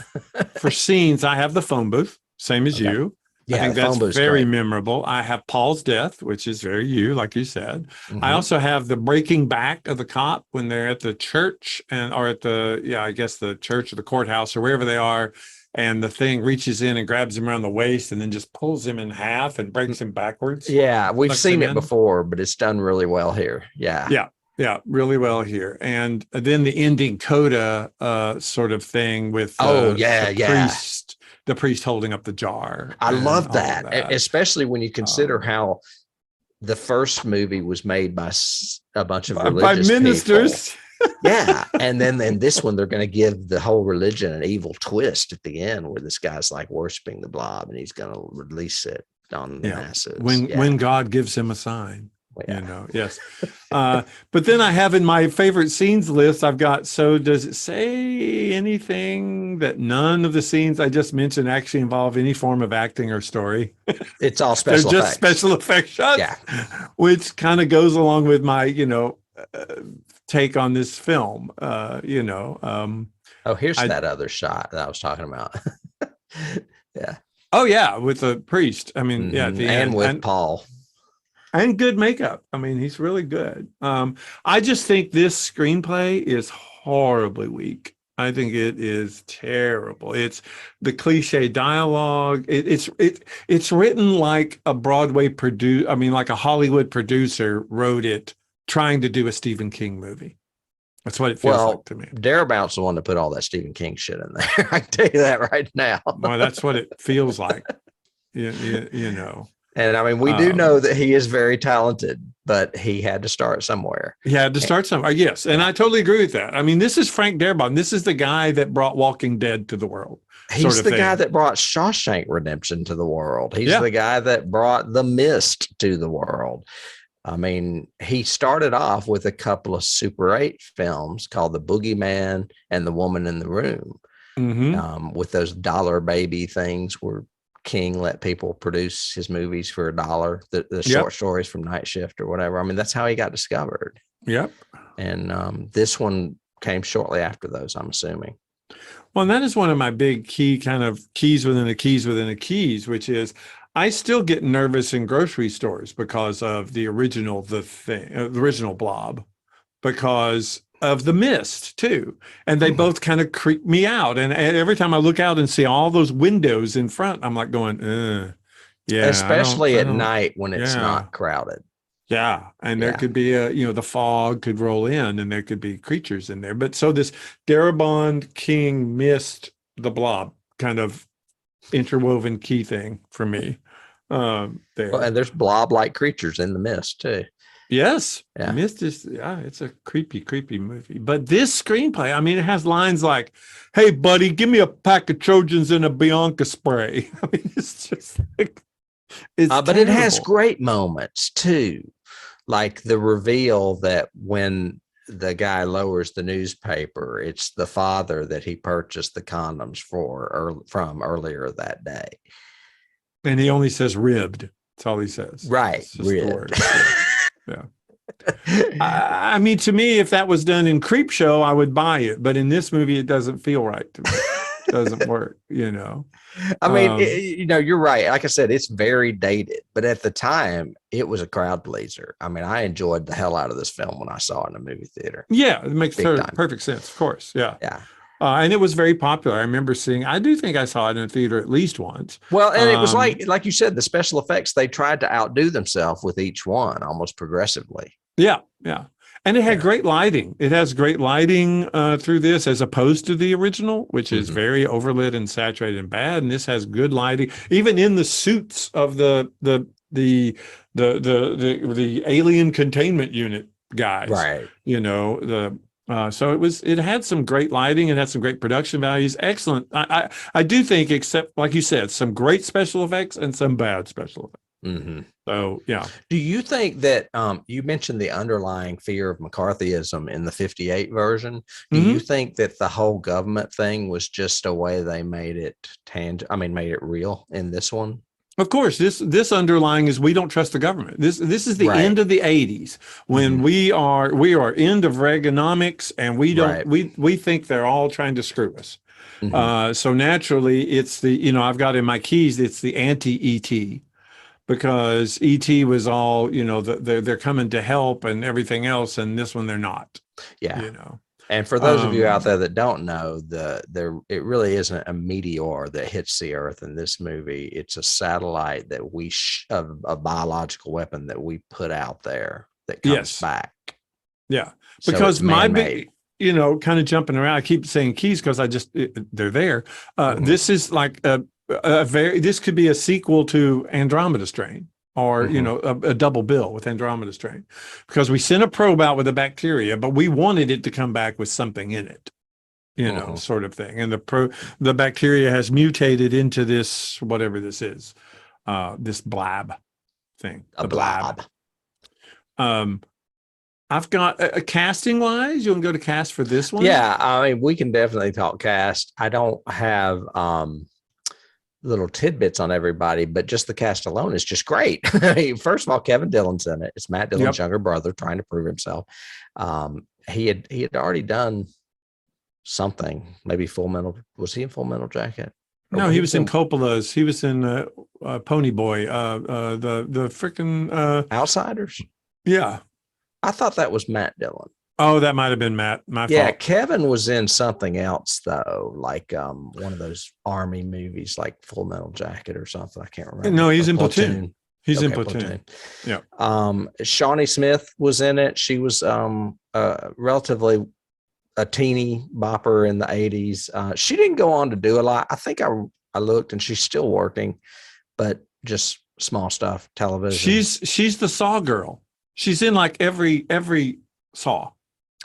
for scenes, I have the phone booth, same as you. I think the that's phone booth's very great. memorable. I have Paul's death, which is very you, like you said. Mm-hmm. I also have the breaking back of the cop when they're at the church or at I guess the church or the courthouse or wherever they are. And the thing reaches in and grabs him around the waist and then just pulls him in half and breaks him backwards. Yeah, we've seen it in. before, but it's done really well here. Yeah. Yeah, really well here. And then the ending coda sort of thing with the priest holding up the jar. I love that, especially when you consider how the first movie was made by a bunch of religious ministers. Yeah. And then in this one, they're going to give the whole religion an evil twist at the end where this guy's like worshiping the blob and he's going to release it on the masses. When God gives him a sign. Yes. But then I have in my favorite scenes list, I've got, so does it say anything that none of the scenes I just mentioned actually involve any form of acting or story? It's all special They're effects. just special effects shots, which kind of goes along with my, take on this film, here's that other shot that I was talking about. Yeah. Oh, yeah, with the priest. I mean, at the end. With Paul. And good makeup. I mean, he's really good. I just think this screenplay is horribly weak. I think it is terrible. It's the cliche dialogue. It's written like a Broadway like a Hollywood producer wrote it, trying to do a Stephen King movie. That's what it feels like to me. Darabout's the one to put all that Stephen King shit in there. I can tell you that right now. Well, that's what it feels like. You know. And I mean, we do know that he is very talented, but he had to start somewhere. He had to start somewhere. Yes. And I totally agree with that. I mean, this is Frank Darabont. This is the guy that brought Walking Dead to the world. He's the guy that brought Shawshank Redemption to the world. He's the guy that brought The Mist to the world. I mean, he started off with a couple of Super 8 films called The Boogeyman and The Woman in the Room, with those dollar baby things where King let people produce his movies for $1, the short stories from Night Shift or whatever. I mean, that's how he got discovered. Yep. And this one came shortly after those, I'm assuming. Well, and that is one of my big keys within a keys, which is I still get nervous in grocery stores because of the original Blob, because of The Mist too. And they both kind of creep me out. And every time I look out and see all those windows in front, I'm like going, yeah. Especially at night when it's not crowded. Yeah. And there could be the fog could roll in and there could be creatures in there. But so this Darabont, King, Mist, the Blob kind of interwoven key thing for me. There. Well, and there's blob-like creatures in The Mist too. Yes. Yeah. Mist is, it's a creepy movie. But this screenplay, I mean, it has lines like, hey, buddy, give me a pack of Trojans and a Bianca spray. I mean, it's just like, but it has great moments too. Like the reveal that when the guy lowers the newspaper, it's the father that he purchased the condoms from earlier that day. And he only says ribbed. That's all he says. Right. Ribbed. Yeah. I mean, to me, if that was done in Creepshow, I would buy it. But in this movie, it doesn't feel right to me. It doesn't work, I mean, you're right. Like I said, it's very dated. But at the time, it was a crowd pleaser. I mean, I enjoyed the hell out of this film when I saw it in a movie theater. Yeah, it makes perfect sense. Of course. Yeah. Yeah. And it was very popular. I remember I do think I saw it in a theater at least once. Well, and it was like you said, the special effects, they tried to outdo themselves with each one almost progressively. Yeah. Yeah. And it had great lighting. It has great lighting through this as opposed to the original, which is very overlit and saturated and bad. And this has good lighting, even in the suits of the alien containment unit guys. Right. So it had some great lighting. It had some great production values. Excellent. I do think, except like you said, some great special effects and some bad special effects. Mm-hmm. So, yeah. Do you think that you mentioned the underlying fear of McCarthyism in the 58 version? Do you think that the whole government thing was just a way they made it made it real in this one? Of course, this underlying is we don't trust the government. This is the end of the 80s when we are end of Reaganomics, and we don't we think they're all trying to screw us. Mhm. So naturally, it's I've got in my keys, it's the anti-ET because ET was all, they're coming to help and everything else, and this one they're not, Yeah. you know. And for those of you out Um, there that don't know, it really isn't a meteor that hits the Earth in this movie. It's a satellite that a biological weapon that we put out there that comes yes, back. yeah, So it's because my man-made. big, kind of jumping around. I keep saying keys because they're there. Mhm. This is like this could be a sequel to Andromeda Strain, or Mhm. a double bill with Andromeda Strain, because we sent a probe out with a bacteria, but we wanted it to come back with something in it, Mhm. sort of thing. And the bacteria has mutated into this, whatever this is, this blab thing, A the blab. blob. Um, I've got a casting wise. You want to go to cast for this one? Yeah, I mean, we can definitely talk cast. I don't have little tidbits on everybody, but just the cast alone is just great. First of all, Kevin Dillon's in it. It's Matt Dillon's Yep. younger brother trying to prove himself. He had already done something, maybe Full Metal. Was he in Full Metal Jacket? Or No, he he was was in in Coppola's. He was in Pony Boy. The freaking Outsiders? yeah. I thought that was Matt Dillon. Oh, that might have been Matt. My Yeah, fault. Kevin was in something else though, like one of those army movies, like Full Metal Jacket or something. I can't remember. No, Or he's in Platoon. Platoon. He's in Okay, Platoon. Platoon. Yeah. Shawnee Smith was in it. She was relatively a teeny bopper in the 80s. She didn't go on to do a lot. I think I looked and she's still working, but just small stuff, television. She's the Saw girl. She's in like every Saw,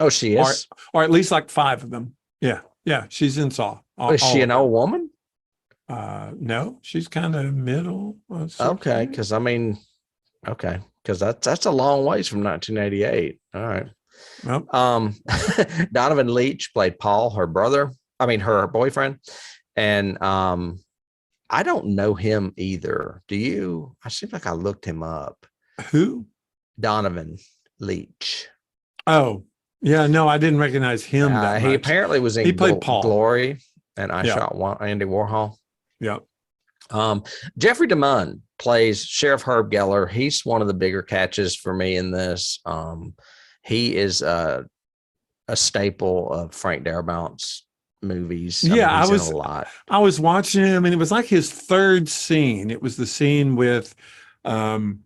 Oh, she or is. or at least like five of them. Yeah, yeah. She's in Saw, Is she all an of old them. woman? No, she's kind of middle. Okay, 60. because I mean, okay, because that's a long ways from 1988. All right. Well, Um, Donovan Leitch played Paul, her brother. I mean, her boyfriend, and I don't know him either. Do you? I seem like I looked him up. who? Donovan Leitch. Oh, yeah. No, I didn't recognize him that He much. apparently was He in played Paul. Glory, and I Yeah, shot Andy Warhol. yeah. Jeffrey DeMunn plays Sheriff Herb Geller. He's one of the bigger catches for me in this. He is a staple of Frank Darabont's movies. I Yeah, mean, he's in a lot. I was watching him, and it was like his third scene. It was the scene with um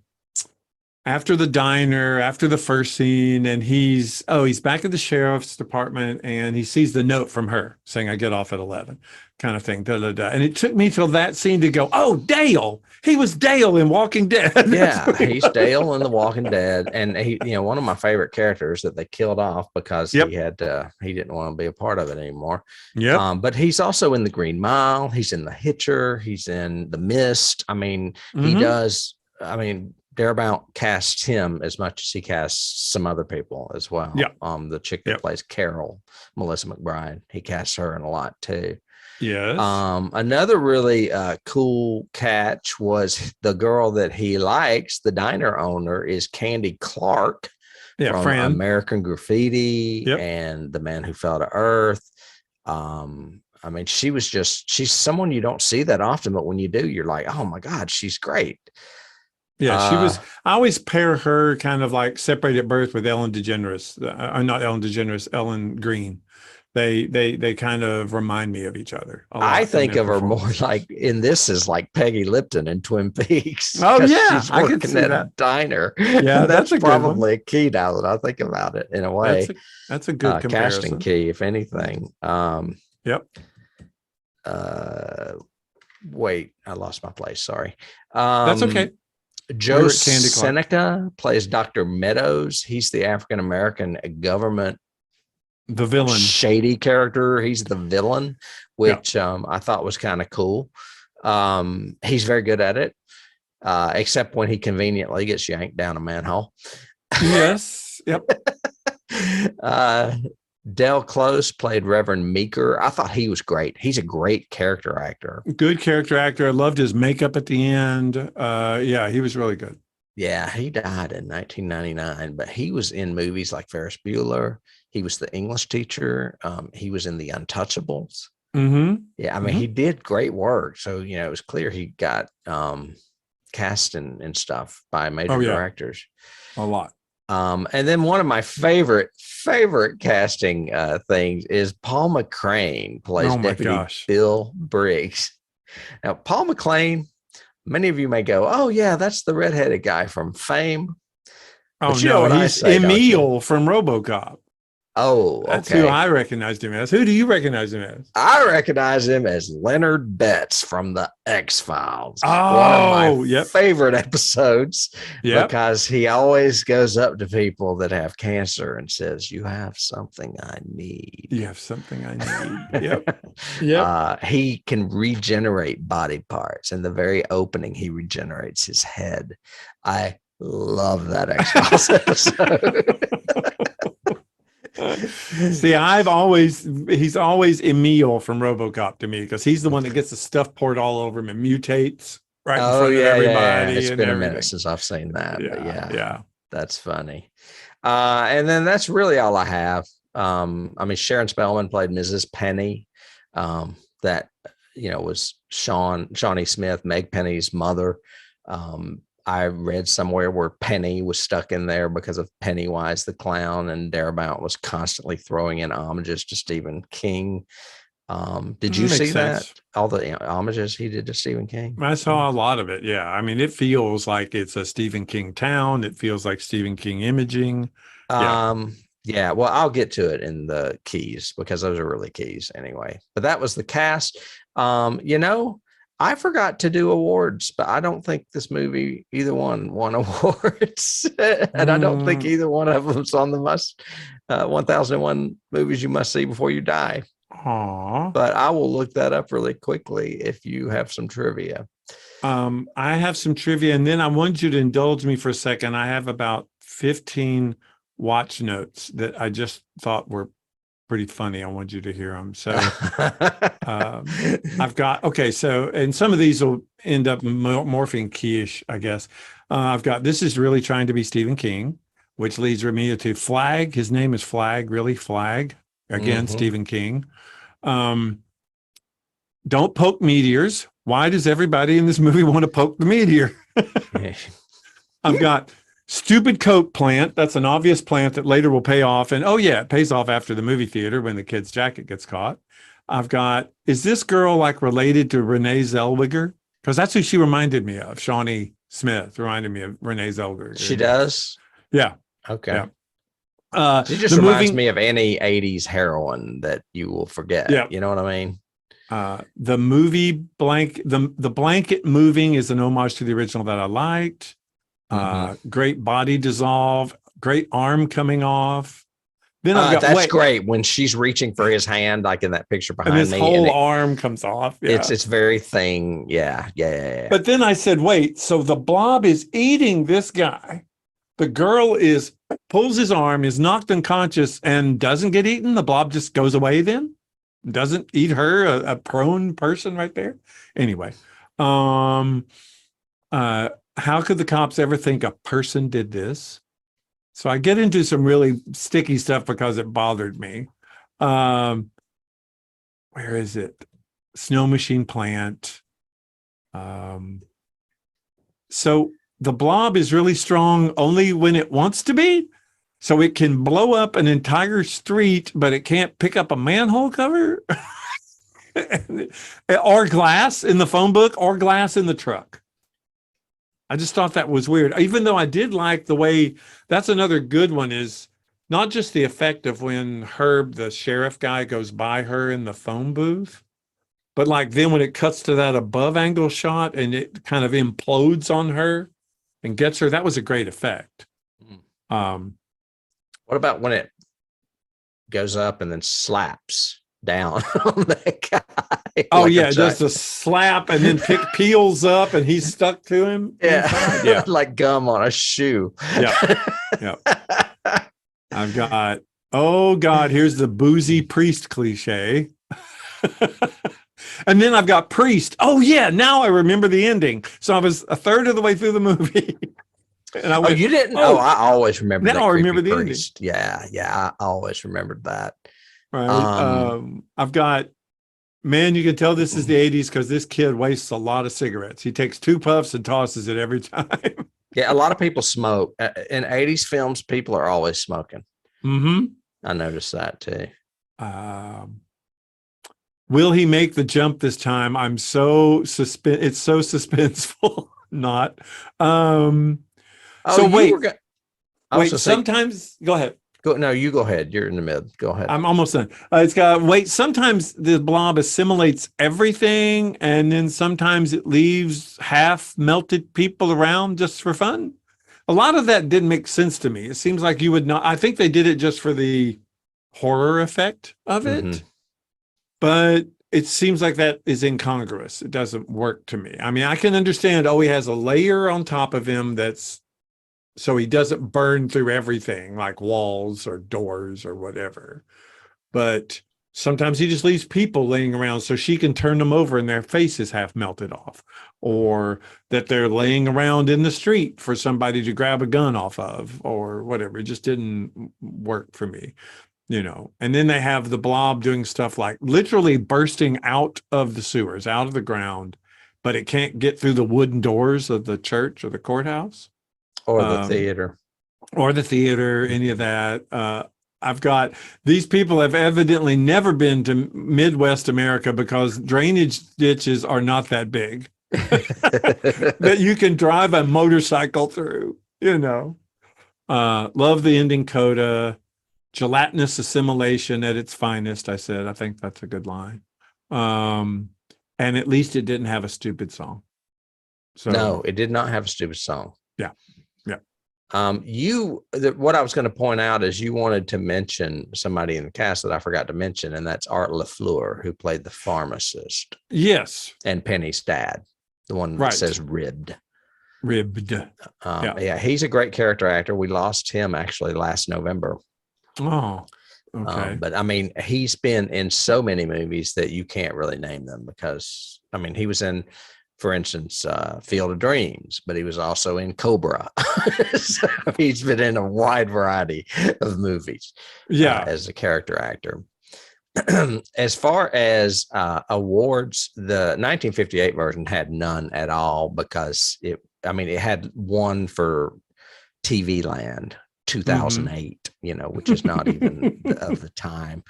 after the diner, after the first scene, and he's back at the sheriff's department, and he sees the note from her saying, "I get off at 11," kind of thing. Da, da, da. And it took me till that scene to go, "Oh, Dale! He was Dale in Walking Dead." That's Yeah, what he he's was. Dale in The Walking Dead, and one of my favorite characters that they killed off because Yep, he didn't want to be a part of it anymore. yep. But he's also in The Green Mile. He's in The Hitcher. He's in The Mist. I mean, he Hmm. does. I mean, Darabont casts him as much as he casts some other people as well. Yep, The chick that yep. plays Carol, Melissa McBride, he casts her in a lot too. Yes. Another really cool catch was the girl that he likes, the diner owner, is Candy Clark Yeah, from Fran. American Graffiti Yep. and The Man Who Fell to Earth. I mean, she's someone you don't see that often, but when you do, you're like, oh my God, she's great. Yeah, she Uh, was. I always pair her kind of like separated at birth with Ellen DeGeneres. Not Ellen DeGeneres, Ellen Green. They kind of remind me of each other a I lot in think their of her more performances. like in this is like Peggy Lipton in Twin Peaks Oh because yeah, she's I could working see at a that. diner. Yeah, And that's that's a good one. probably a key now that I think about it in a That's way. a that's a good Casting comparison. key, if anything. Yep. Uh, Wait, I lost my place. Sorry. That's okay. We Joe were at Candy Clark. Seneca plays Dr. Meadows. He's the African American government The villain. shady character. He's the villain, Yeah. which I thought was kind of cool. He's very good at it, except when he conveniently gets yanked down a manhole. Yes. Yep. uh, Del Close played Reverend Meeker. I thought he was great. He's a great character actor. Good character actor. I loved his makeup at the end. Yeah, he was really good. Yeah, he died in 1999, but he was in movies like Ferris Bueller. He was the English teacher. He was in The Untouchables. Mm-hmm. Yeah, I mean, he did great work. So, it was clear he got cast and stuff by major Oh, yeah. directors. A lot. And then one of my favorite casting things is Paul McCrane plays Deputy Bill Briggs. Now, Paul McClane, many of you may go, "Oh yeah, that's the redheaded guy from Fame." Oh, but you know what I say, Emil from RoboCop. Oh, that's okay. who I recognized him as. Who do you recognize him as? I recognize him as Leonard Betts from the X-Files. Oh, one of my favorite episodes, because he always goes up to people that have cancer and says, "You have something I need. You have something I need." Yep. He can regenerate body parts. In the very opening, he regenerates his head. I love that X-Files episode. See, he's always Emil from RoboCop to me, because he's the one that gets the stuff poured all over him and mutates right in front of everybody. It's been a minute since I've seen that. Yeah, that's funny. And then that's really all I have. I mean, Sharon Spellman played Mrs. Penny. That was Shawnee Smith, Meg Penny's mother. I read somewhere where Penny was stuck in there because of Pennywise the clown, and Darabont was constantly throwing in homages to Stephen King. Did you see that? All the homages he did to Stephen King? I saw a lot of it. Yeah. I mean, it feels like it's a Stephen King town. It feels like Stephen King imaging. Yeah. Well, I'll get to it in the keys, because those are really keys anyway. But that was the cast. I forgot to do awards, but I don't think this movie, either one won awards. And I don't think either one of them's on the 1001 movies you must see before you die. Aww. But I will look that up really quickly if you have some trivia. I have some trivia, and then I want you to indulge me for a second. I have about 15 watch notes that I just thought were pretty funny. I want you to hear them. So I've got, and some of these will end up morphing key-ish, I guess. I've got, this is really trying to be Stephen King, which leads me to Flag. His name is Flag, really Flag. Again, Stephen King. Don't poke meteors. Why does everybody in this movie want to poke the meteor? I've got stupid Coke plant. That's an obvious plant that later will pay off. And it pays off after the movie theater when the kid's jacket gets caught. I've got, is this girl like related to Renee Zellweger? Because that's who she reminded me of. Shawnee Smith reminded me of Renee Zellweger. She does? Yeah. Okay. Yeah. She just reminds me of any 80s heroine that you will forget. Yeah. You know what I mean? The movie the blanket moving is an homage to the original that I liked. Great body dissolve, great arm coming off. Then I've got, that's great when she's reaching for his hand, like in that picture behind me. And his whole arm comes off. Yeah. It's very thing. Yeah. But then I said, wait, so the blob is eating this guy. The girl pulls his arm, is knocked unconscious, and doesn't get eaten. The blob just goes away then? Doesn't eat her, a prone person right there? Anyway. How could the cops ever think a person did this? So I get into some really sticky stuff because it bothered me. Where is it? Snow machine plant. So the blob is really strong only when it wants to be. So it can blow up an entire street, but it can't pick up a manhole cover or glass in the phone book or glass in the truck. I just thought that was weird, even though I did like the way, that's another good one, is not just the effect of when Herb, the sheriff guy, goes by her in the phone booth, but like then when it cuts to that above angle shot and it kind of implodes on her and gets her, that was a great effect. What about when it goes up and then slaps down on that guy? Oh, like it does the slap and then peels up and he's stuck to him. Yeah. Like gum on a shoe. Yeah. I've got, oh God, here's the boozy priest cliche. And then I've got priest. Oh yeah, now I remember the ending. So I was a third of the way through the movie. And I went, you didn't? Oh, I always remember that. Now I remember the priest. Ending. Yeah, I always remembered that. Right. I've got Man, you can tell this is the 80s because this kid wastes a lot of cigarettes. He takes 2 puffs and tosses it every time. Yeah, a lot of people smoke. In 80s films, people are always smoking. Mm-hmm. I noticed that too. Will he make the jump this time? It's so suspenseful. Not. Sometimes go ahead. No, you go ahead. You're in the middle. Go ahead. I'm almost done. Sometimes the blob assimilates everything, and then sometimes it leaves half melted people around just for fun. A lot of that didn't make sense to me. It seems like you would not. I think they did it just for the horror effect of it, but it seems like that is incongruous. It doesn't work to me. I mean, I can understand, he has a layer on top of him so he doesn't burn through everything like walls or doors or whatever. But sometimes he just leaves people laying around so she can turn them over and their face is half melted off, or that they're laying around in the street for somebody to grab a gun off of or whatever. It just didn't work for me, And then they have the blob doing stuff like literally bursting out of the sewers, out of the ground, but it can't get through the wooden doors of the church or the courthouse. Or the theater. Any of that. I've got these people have evidently never been to Midwest America because drainage ditches are not that big that you can drive a motorcycle through, Love the ending coda. Gelatinous assimilation at its finest, I said. I think that's a good line. And at least it didn't have a stupid song. So no, it did not have a stupid song. Yeah. What I was going to point out is you wanted to mention somebody in the cast that I forgot to mention, and that's Art LaFleur, who played the pharmacist. Yes. And Penny's dad, the one that says ribbed. Yeah, he's a great character actor. We lost him actually last November. Oh, okay. But I mean, he's been in so many movies that you can't really name them because, I mean, he was in, for instance, Field of Dreams, but he was also in Cobra. So he's been in a wide variety of movies as a character actor. As far as awards, the 1958 version had none at all because it had one for TV Land 2008, which is not even of the time.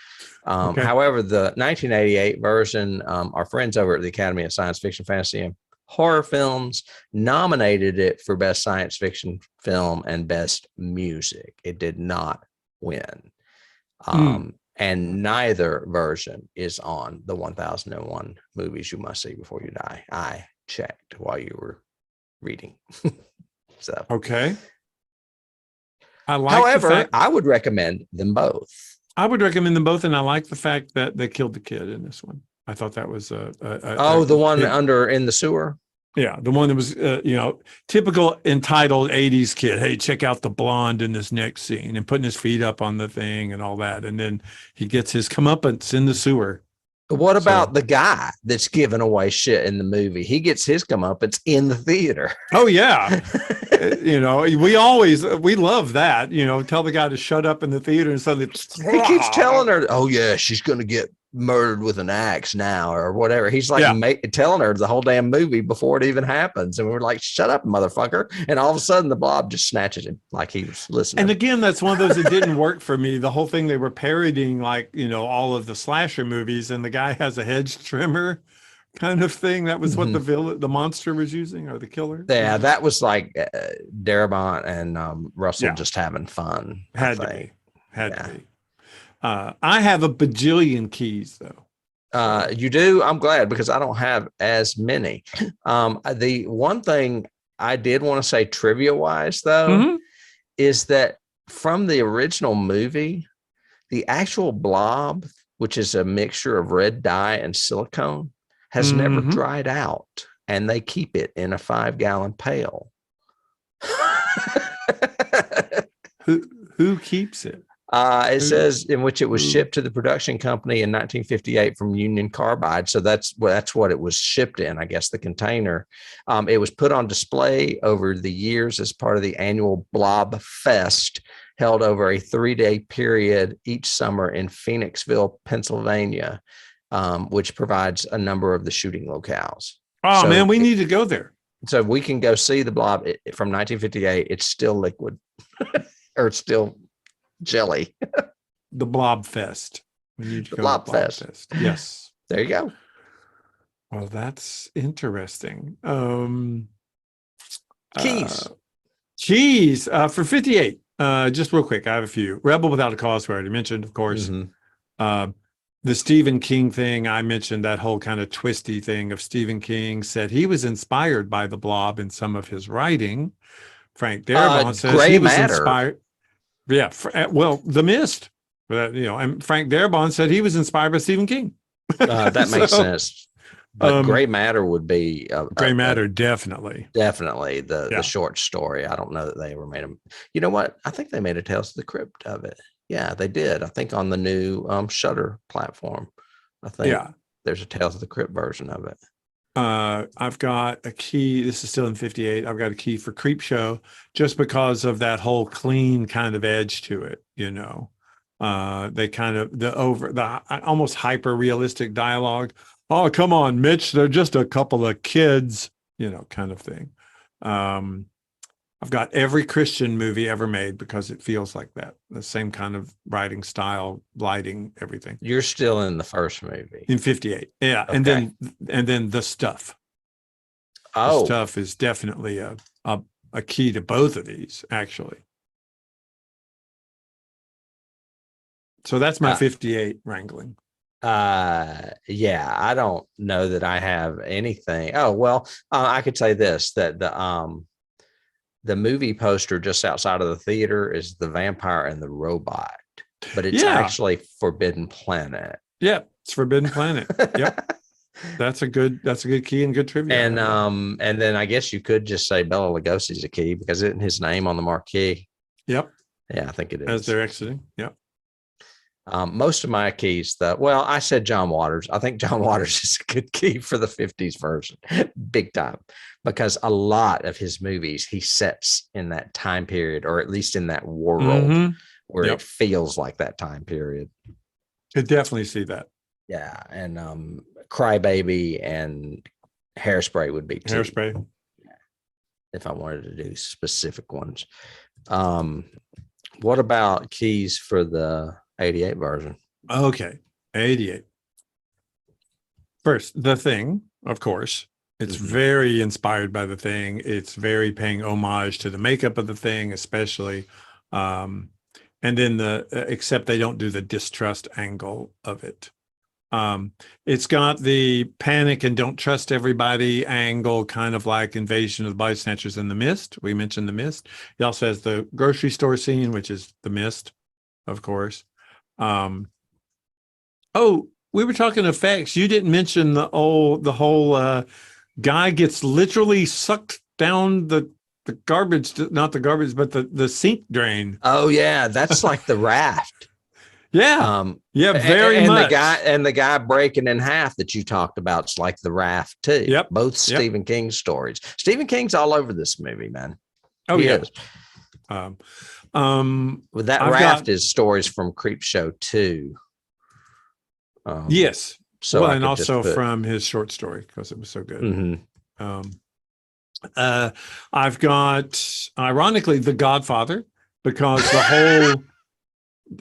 However, the 1988 version, our friends over at the Academy of Science Fiction, Fantasy, and Horror Films nominated it for Best Science Fiction Film and Best Music. It did not win. And neither version is on the 1001 Movies You Must See Before You Die. I checked while you were reading. So okay. However, I would recommend them both. I would recommend them both, and I like the fact that they killed the kid in this one. I thought that was the one in the sewer. Yeah, the one that was typical entitled 80s kid. Hey, check out the blonde in this next scene, and putting his feet up on the thing and all that, and then he gets his comeuppance in the sewer. What about the guy that's giving away shit in the movie? He gets his comeuppance in the theater. Oh yeah. We love that, tell the guy to shut up in the theater and suddenly he keeps telling her, oh yeah, she's going to get murdered with an axe now or whatever. He's like telling her the whole damn movie before it even happens. And we're like, shut up, motherfucker. And all of a sudden the blob just snatches him like he was listening. And again, that's one of those that didn't work for me. The whole thing, they were parodying all of the slasher movies, and the guy has a hedge trimmer kind of thing. That was what the monster was using, or the killer. Yeah, that was like Darabont and Russell just having fun. Had to be. I have a bajillion keys though. You do? I'm glad, because I don't have as many. The one thing I did want to say trivia wise though, is that from the original movie, the actual blob, which is a mixture of red dye and silicone, has never dried out, and they keep it in a 5-gallon pail. Who keeps it? It says in which it was shipped to the production company in 1958 from Union Carbide. So that's what it was shipped in, I guess, the container. It was put on display over the years as part of the annual Blob Fest, held over a 3-day period each summer in Phoenixville, Pennsylvania. which provides a number of the shooting locales. Oh, man, we need to go there. So we can go see the Blob from 1958. It's still liquid or it's still jelly. The Blob Fest. We need to The go Blob to Blob Fest. Fest. Yes. There you go. Well, that's interesting. Keys for 58. Just real quick, I have a few. Rebel Without a Cause, we already mentioned, of course. The Stephen King thing, I mentioned that whole kind of twisty thing of Stephen King said he was inspired by the Blob in some of his writing. Frank Darabont says Gray he was Matter. inspired. Yeah, well, The Mist. And Frank Darabont said he was inspired by Stephen King. That makes sense. But Gray Matter would be Gray Matter, definitely the short story. I don't know that they ever made them. You know what? I think they made a Tales of the Crypt of it. Yeah, they did. I think on the new Shudder platform. I think there's a Tales of the Crypt version of it. I've got a key. This is still in 58. I've got a key for Creepshow just because of that whole clean kind of edge to it. They kind of the almost hyper realistic dialogue. Oh, come on, Mitch. They're just a couple of kids, kind of thing. I've got every Christian movie ever made because it feels like that. The same kind of writing style, lighting, everything. You're still in the first movie. In 58. Yeah. Okay. And then The Stuff. Oh. The Stuff is definitely a key to both of these, actually. So that's my 58 wrangling. Yeah, I don't know that I have anything. Oh, well, I could say this, that the movie poster just outside of the theater is The Vampire and the Robot, but it's actually Forbidden Planet. Yeah, it's Forbidden Planet. Yep. That's a good key and good trivia. And then I guess you could just say Bela Lugosi's a key because isn't his name on the marquee? Yep. Yeah, I think it is. As they're exiting. Yep. Most of my keys, I said John Waters. I think John Waters is a good key for the 50s version, big time, because a lot of his movies he sets in that time period, or at least in that world where it feels like that time period. Could definitely see that. Yeah, and Crybaby and Hairspray would be two. Hairspray. If I wanted to do specific ones. What about keys for the 88 version? Okay, 88. First, The Thing, of course. It's very inspired by The Thing. It's very paying homage to the makeup of The Thing, especially. And then except they don't do the distrust angle of it. It's got the panic and don't trust everybody angle, kind of like Invasion of the Body Snatchers and The Mist. We mentioned The Mist. It also has the grocery store scene, which is The Mist, of course. We were talking effects. You didn't mention the whole guy gets literally sucked down the garbage, not the garbage, but the sink drain. Oh yeah, that's like the raft. Yeah. Very much. The guy breaking in half that you talked about is like the raft too. Yep. Both Stephen King stories. Stephen King's all over this movie, man. Oh, he yeah. is. With that raft is stories from Creepshow 2. Yes. So and also from his short story because it was so good. I've got, ironically, The Godfather, because the whole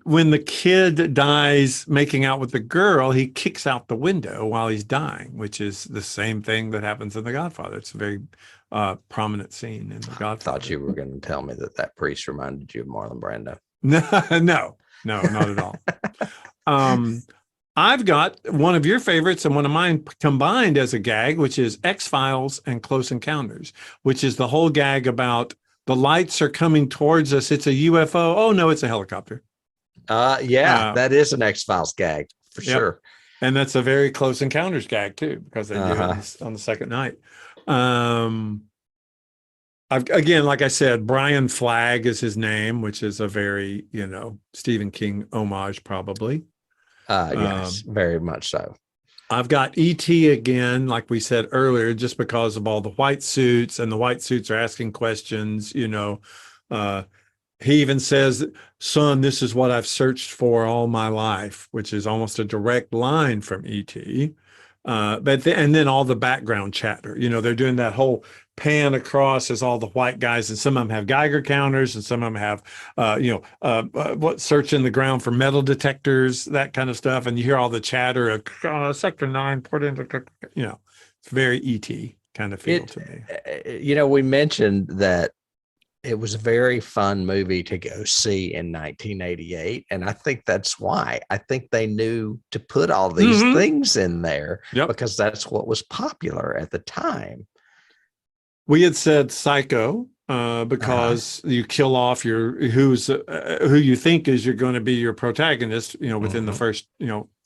when the kid dies making out with the girl, he kicks out the window while he's dying, which is the same thing that happens in The Godfather. It's a very prominent scene in The Godfather. I thought you were going to tell me that priest reminded you of Marlon Brando. No, not at all. I've got one of your favorites and one of mine combined as a gag, which is X-Files and Close Encounters, which is the whole gag about the lights are coming towards us. It's a UFO. Oh, no, it's a helicopter. That is an X-Files gag for sure. And that's a very Close Encounters gag too, because they do it on the second night. Again, like I said, Brian Flagg is his name, which is a very, Stephen King homage, probably. Yes, very much so. I've got E.T. again, like we said earlier, just because of all the white suits, and the white suits are asking questions, he even says, son, this is what I've searched for all my life, which is almost a direct line from E.T. And then all the background chatter, they're doing that whole pan across as all the white guys, and some of them have Geiger counters, and some of them have, searching the ground for metal detectors, that kind of stuff. And you hear all the chatter of Sector 9, put into, it's very E.T. kind of feel to me. We mentioned that it was a very fun movie to go see in 1988. And I think that's why. I think they knew to put all these things in there because that's what was popular at the time. We had said Psycho because you kill off who you think is you're going to be your protagonist, within the first,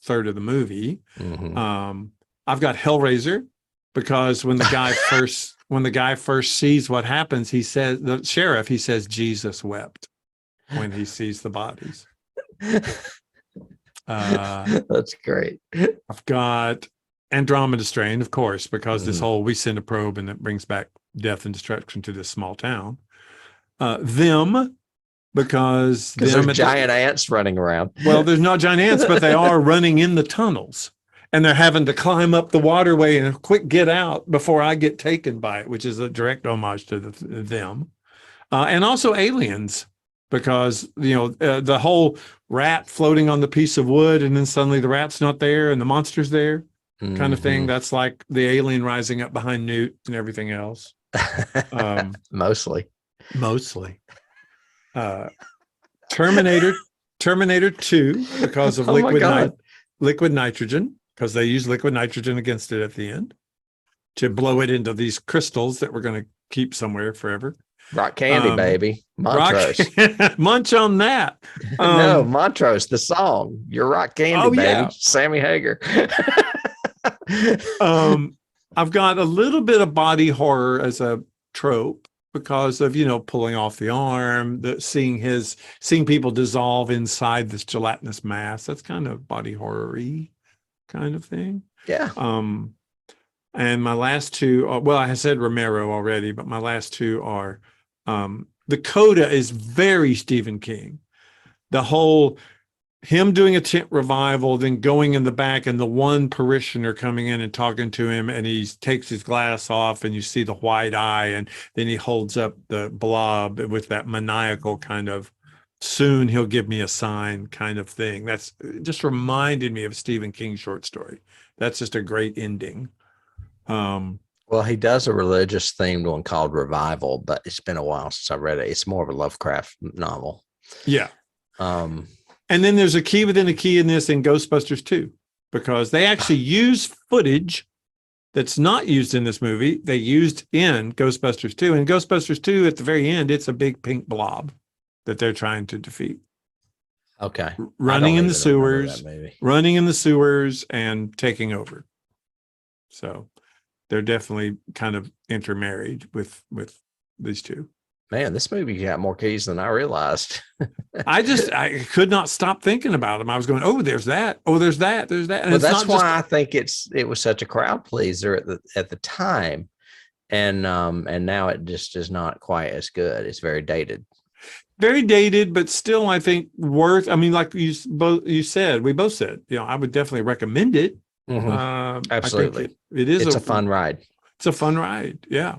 third of the movie. I've got Hellraiser because when the guy first sees what happens, he says, the sheriff, he says, Jesus wept when he sees the bodies. That's great. I've got Andromeda Strain, of course, because this whole, we send a probe and it brings back death and destruction to this small town. Them, because there's giant ants running around. Well, there's not giant ants, but they are running in the tunnels. And they're having to climb up the waterway and quick get out before I get taken by it, which is a direct homage to them. And also Aliens, because, the whole rat floating on the piece of wood and then suddenly the rat's not there and the monster's there kind of thing. That's like the alien rising up behind Newt and everything else. Mostly. Terminator 2, because of liquid nitrogen. Because they use liquid nitrogen against it at the end to blow it into these crystals that we're going to keep somewhere forever. Rock candy, baby. Montrose. Munch on that. No, Montrose, the song. You're rock candy, baby. Yeah. Sammy Hagar. I've got a little bit of body horror as a trope because of, pulling off the arm, seeing people dissolve inside this gelatinous mass. That's kind of body horror-y kind of thing. Yeah. And my last two are, well, I said Romero already, but my last two are, the coda is very Stephen King. The whole, him doing a tent revival, then going in the back and the one parishioner coming in and talking to him, and he takes his glass off and you see the white eye, and then he holds up the blob with that maniacal kind of, soon he'll give me a sign kind of thing. That's just reminded me of a Stephen King short story. That's just a great ending. Well, he does a religious themed one called Revival, but it's been a while since I read it. It's more of a Lovecraft novel. Yeah. And then there's a key within a key in this in Ghostbusters 2, because they actually use footage that's not used in this movie. They used in Ghostbusters 2. And Ghostbusters 2, at the very end, it's a big pink blob that they're trying to defeat. Okay. Running in the sewers and taking over. So they're definitely kind of intermarried with these two. Man, this movie got more keys than I realized. I could not stop thinking about them. I was going, oh, there's that. Oh, there's that. There's that. And well, that's why I think it was such a crowd pleaser at the time. And now it just is not quite as good. It's very dated. Very dated, but still, I think worth. I mean, like we both said, I would definitely recommend it. Absolutely, it's a fun ride. It's a fun ride. Yeah,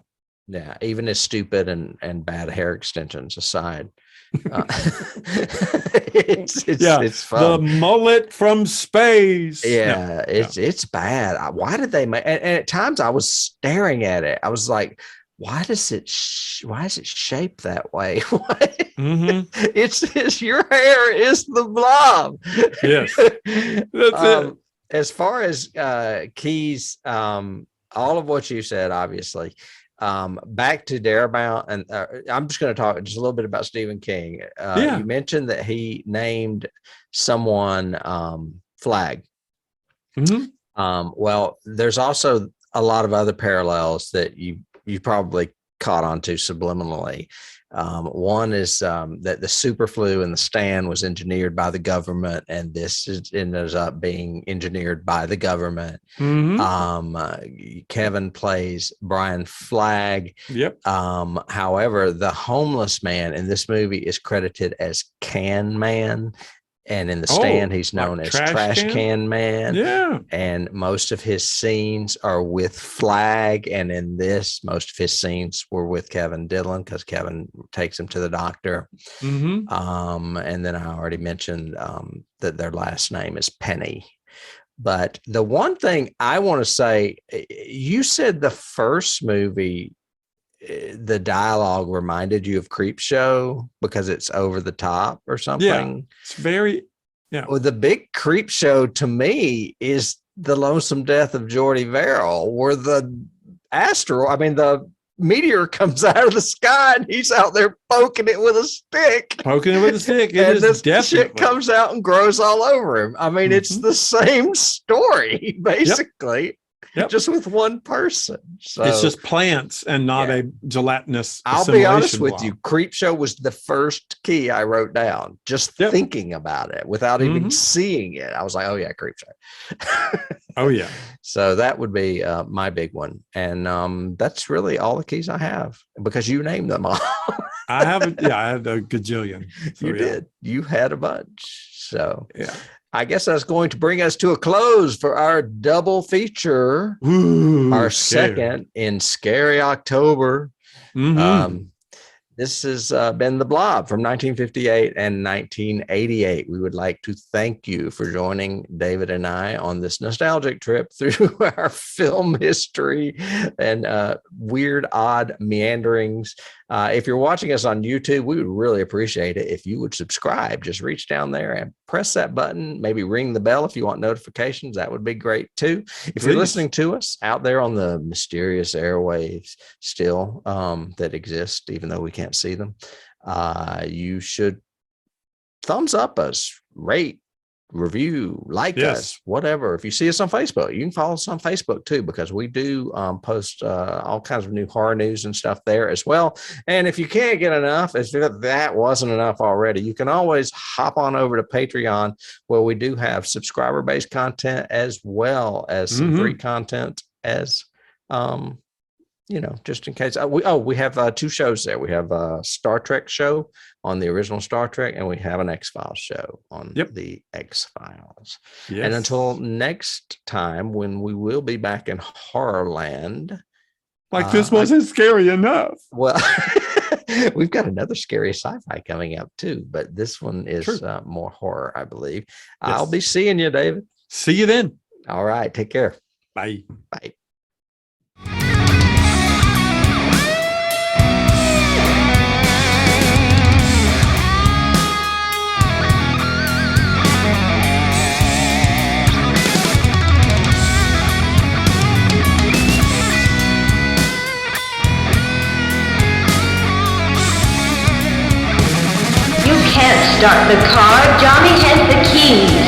even as stupid and bad hair extensions aside, it's fun. The mullet from space. It's bad. Why did they make? And at times I was staring at it. I was like, why is it shaped that way? It's your hair is the blob. Yes, that's it. As far as keys, all of what you said, obviously. Back to Darabont, and I'm just going to talk just a little bit about Stephen King. You mentioned that he named someone Flag. Well, there's also a lot of other parallels that you probably caught onto subliminally. One is that the super flu in the stand was engineered by the government, and this ends up being engineered by the government. Kevin plays Brian Flagg. Yep. However, the homeless man in this movie is credited as Can Man. And in the stand, he's known as Trash Can Man. Yeah. And most of his scenes are with Flagg. And in this, most of his scenes were with Kevin Dillon because Kevin takes him to the doctor. And then I already mentioned that their last name is Penny. But the one thing I want to say, you said the first movie, the dialogue reminded you of Creepshow because it's over the top or something. Yeah, it's very, Well, the big Creepshow to me is The Lonesome Death of Geordie Verrill, where the the meteor comes out of the sky and he's out there poking it with a stick. And this shit comes out and grows all over him. I mean, it's the same story, basically. Yep. Just with one person. So it's just plants and not a gelatinous. I'll be honest with you. Creepshow was the first key I wrote down, just thinking about it without even seeing it. I was like, oh yeah, Creepshow. Oh yeah. So that would be my big one. And that's really all the keys I have because you named them all. I haven't. Yeah, I had a gajillion. So, you did. You had a bunch. So yeah. I guess that's going to bring us to a close for our double feature, our second in Scary October. This has been The Blob from 1958 and 1988. We would like to thank you for joining David and I on this nostalgic trip through our film history and weird, odd meanderings. If you're watching us on YouTube, we would really appreciate it if you would subscribe. Just reach down there and press that button. Maybe ring the bell if you want notifications. That would be great too. If you're listening to us out there on the mysterious airwaves still that exist, even though we can't see them, you should thumbs up us, rate, review, like us, whatever. If you see us on Facebook, you can follow us on Facebook too, because we do post all kinds of new horror news and stuff there as well. And if you can't get enough, if that wasn't enough already, you can always hop on over to Patreon, where we do have subscriber-based content as well as some free content as just in case. We have two shows there. We have a Star Trek show on the original Star Trek, and we have an X-Files show on the X-Files. Yes. And until next time, when we will be back in Horrorland. This wasn't scary enough. Well, we've got another scary sci-fi coming up too, but this one is more horror, I believe. Yes. I'll be seeing you, David. See you then. All right. Take care. Bye. Bye. Can't start the car. Johnny has the keys.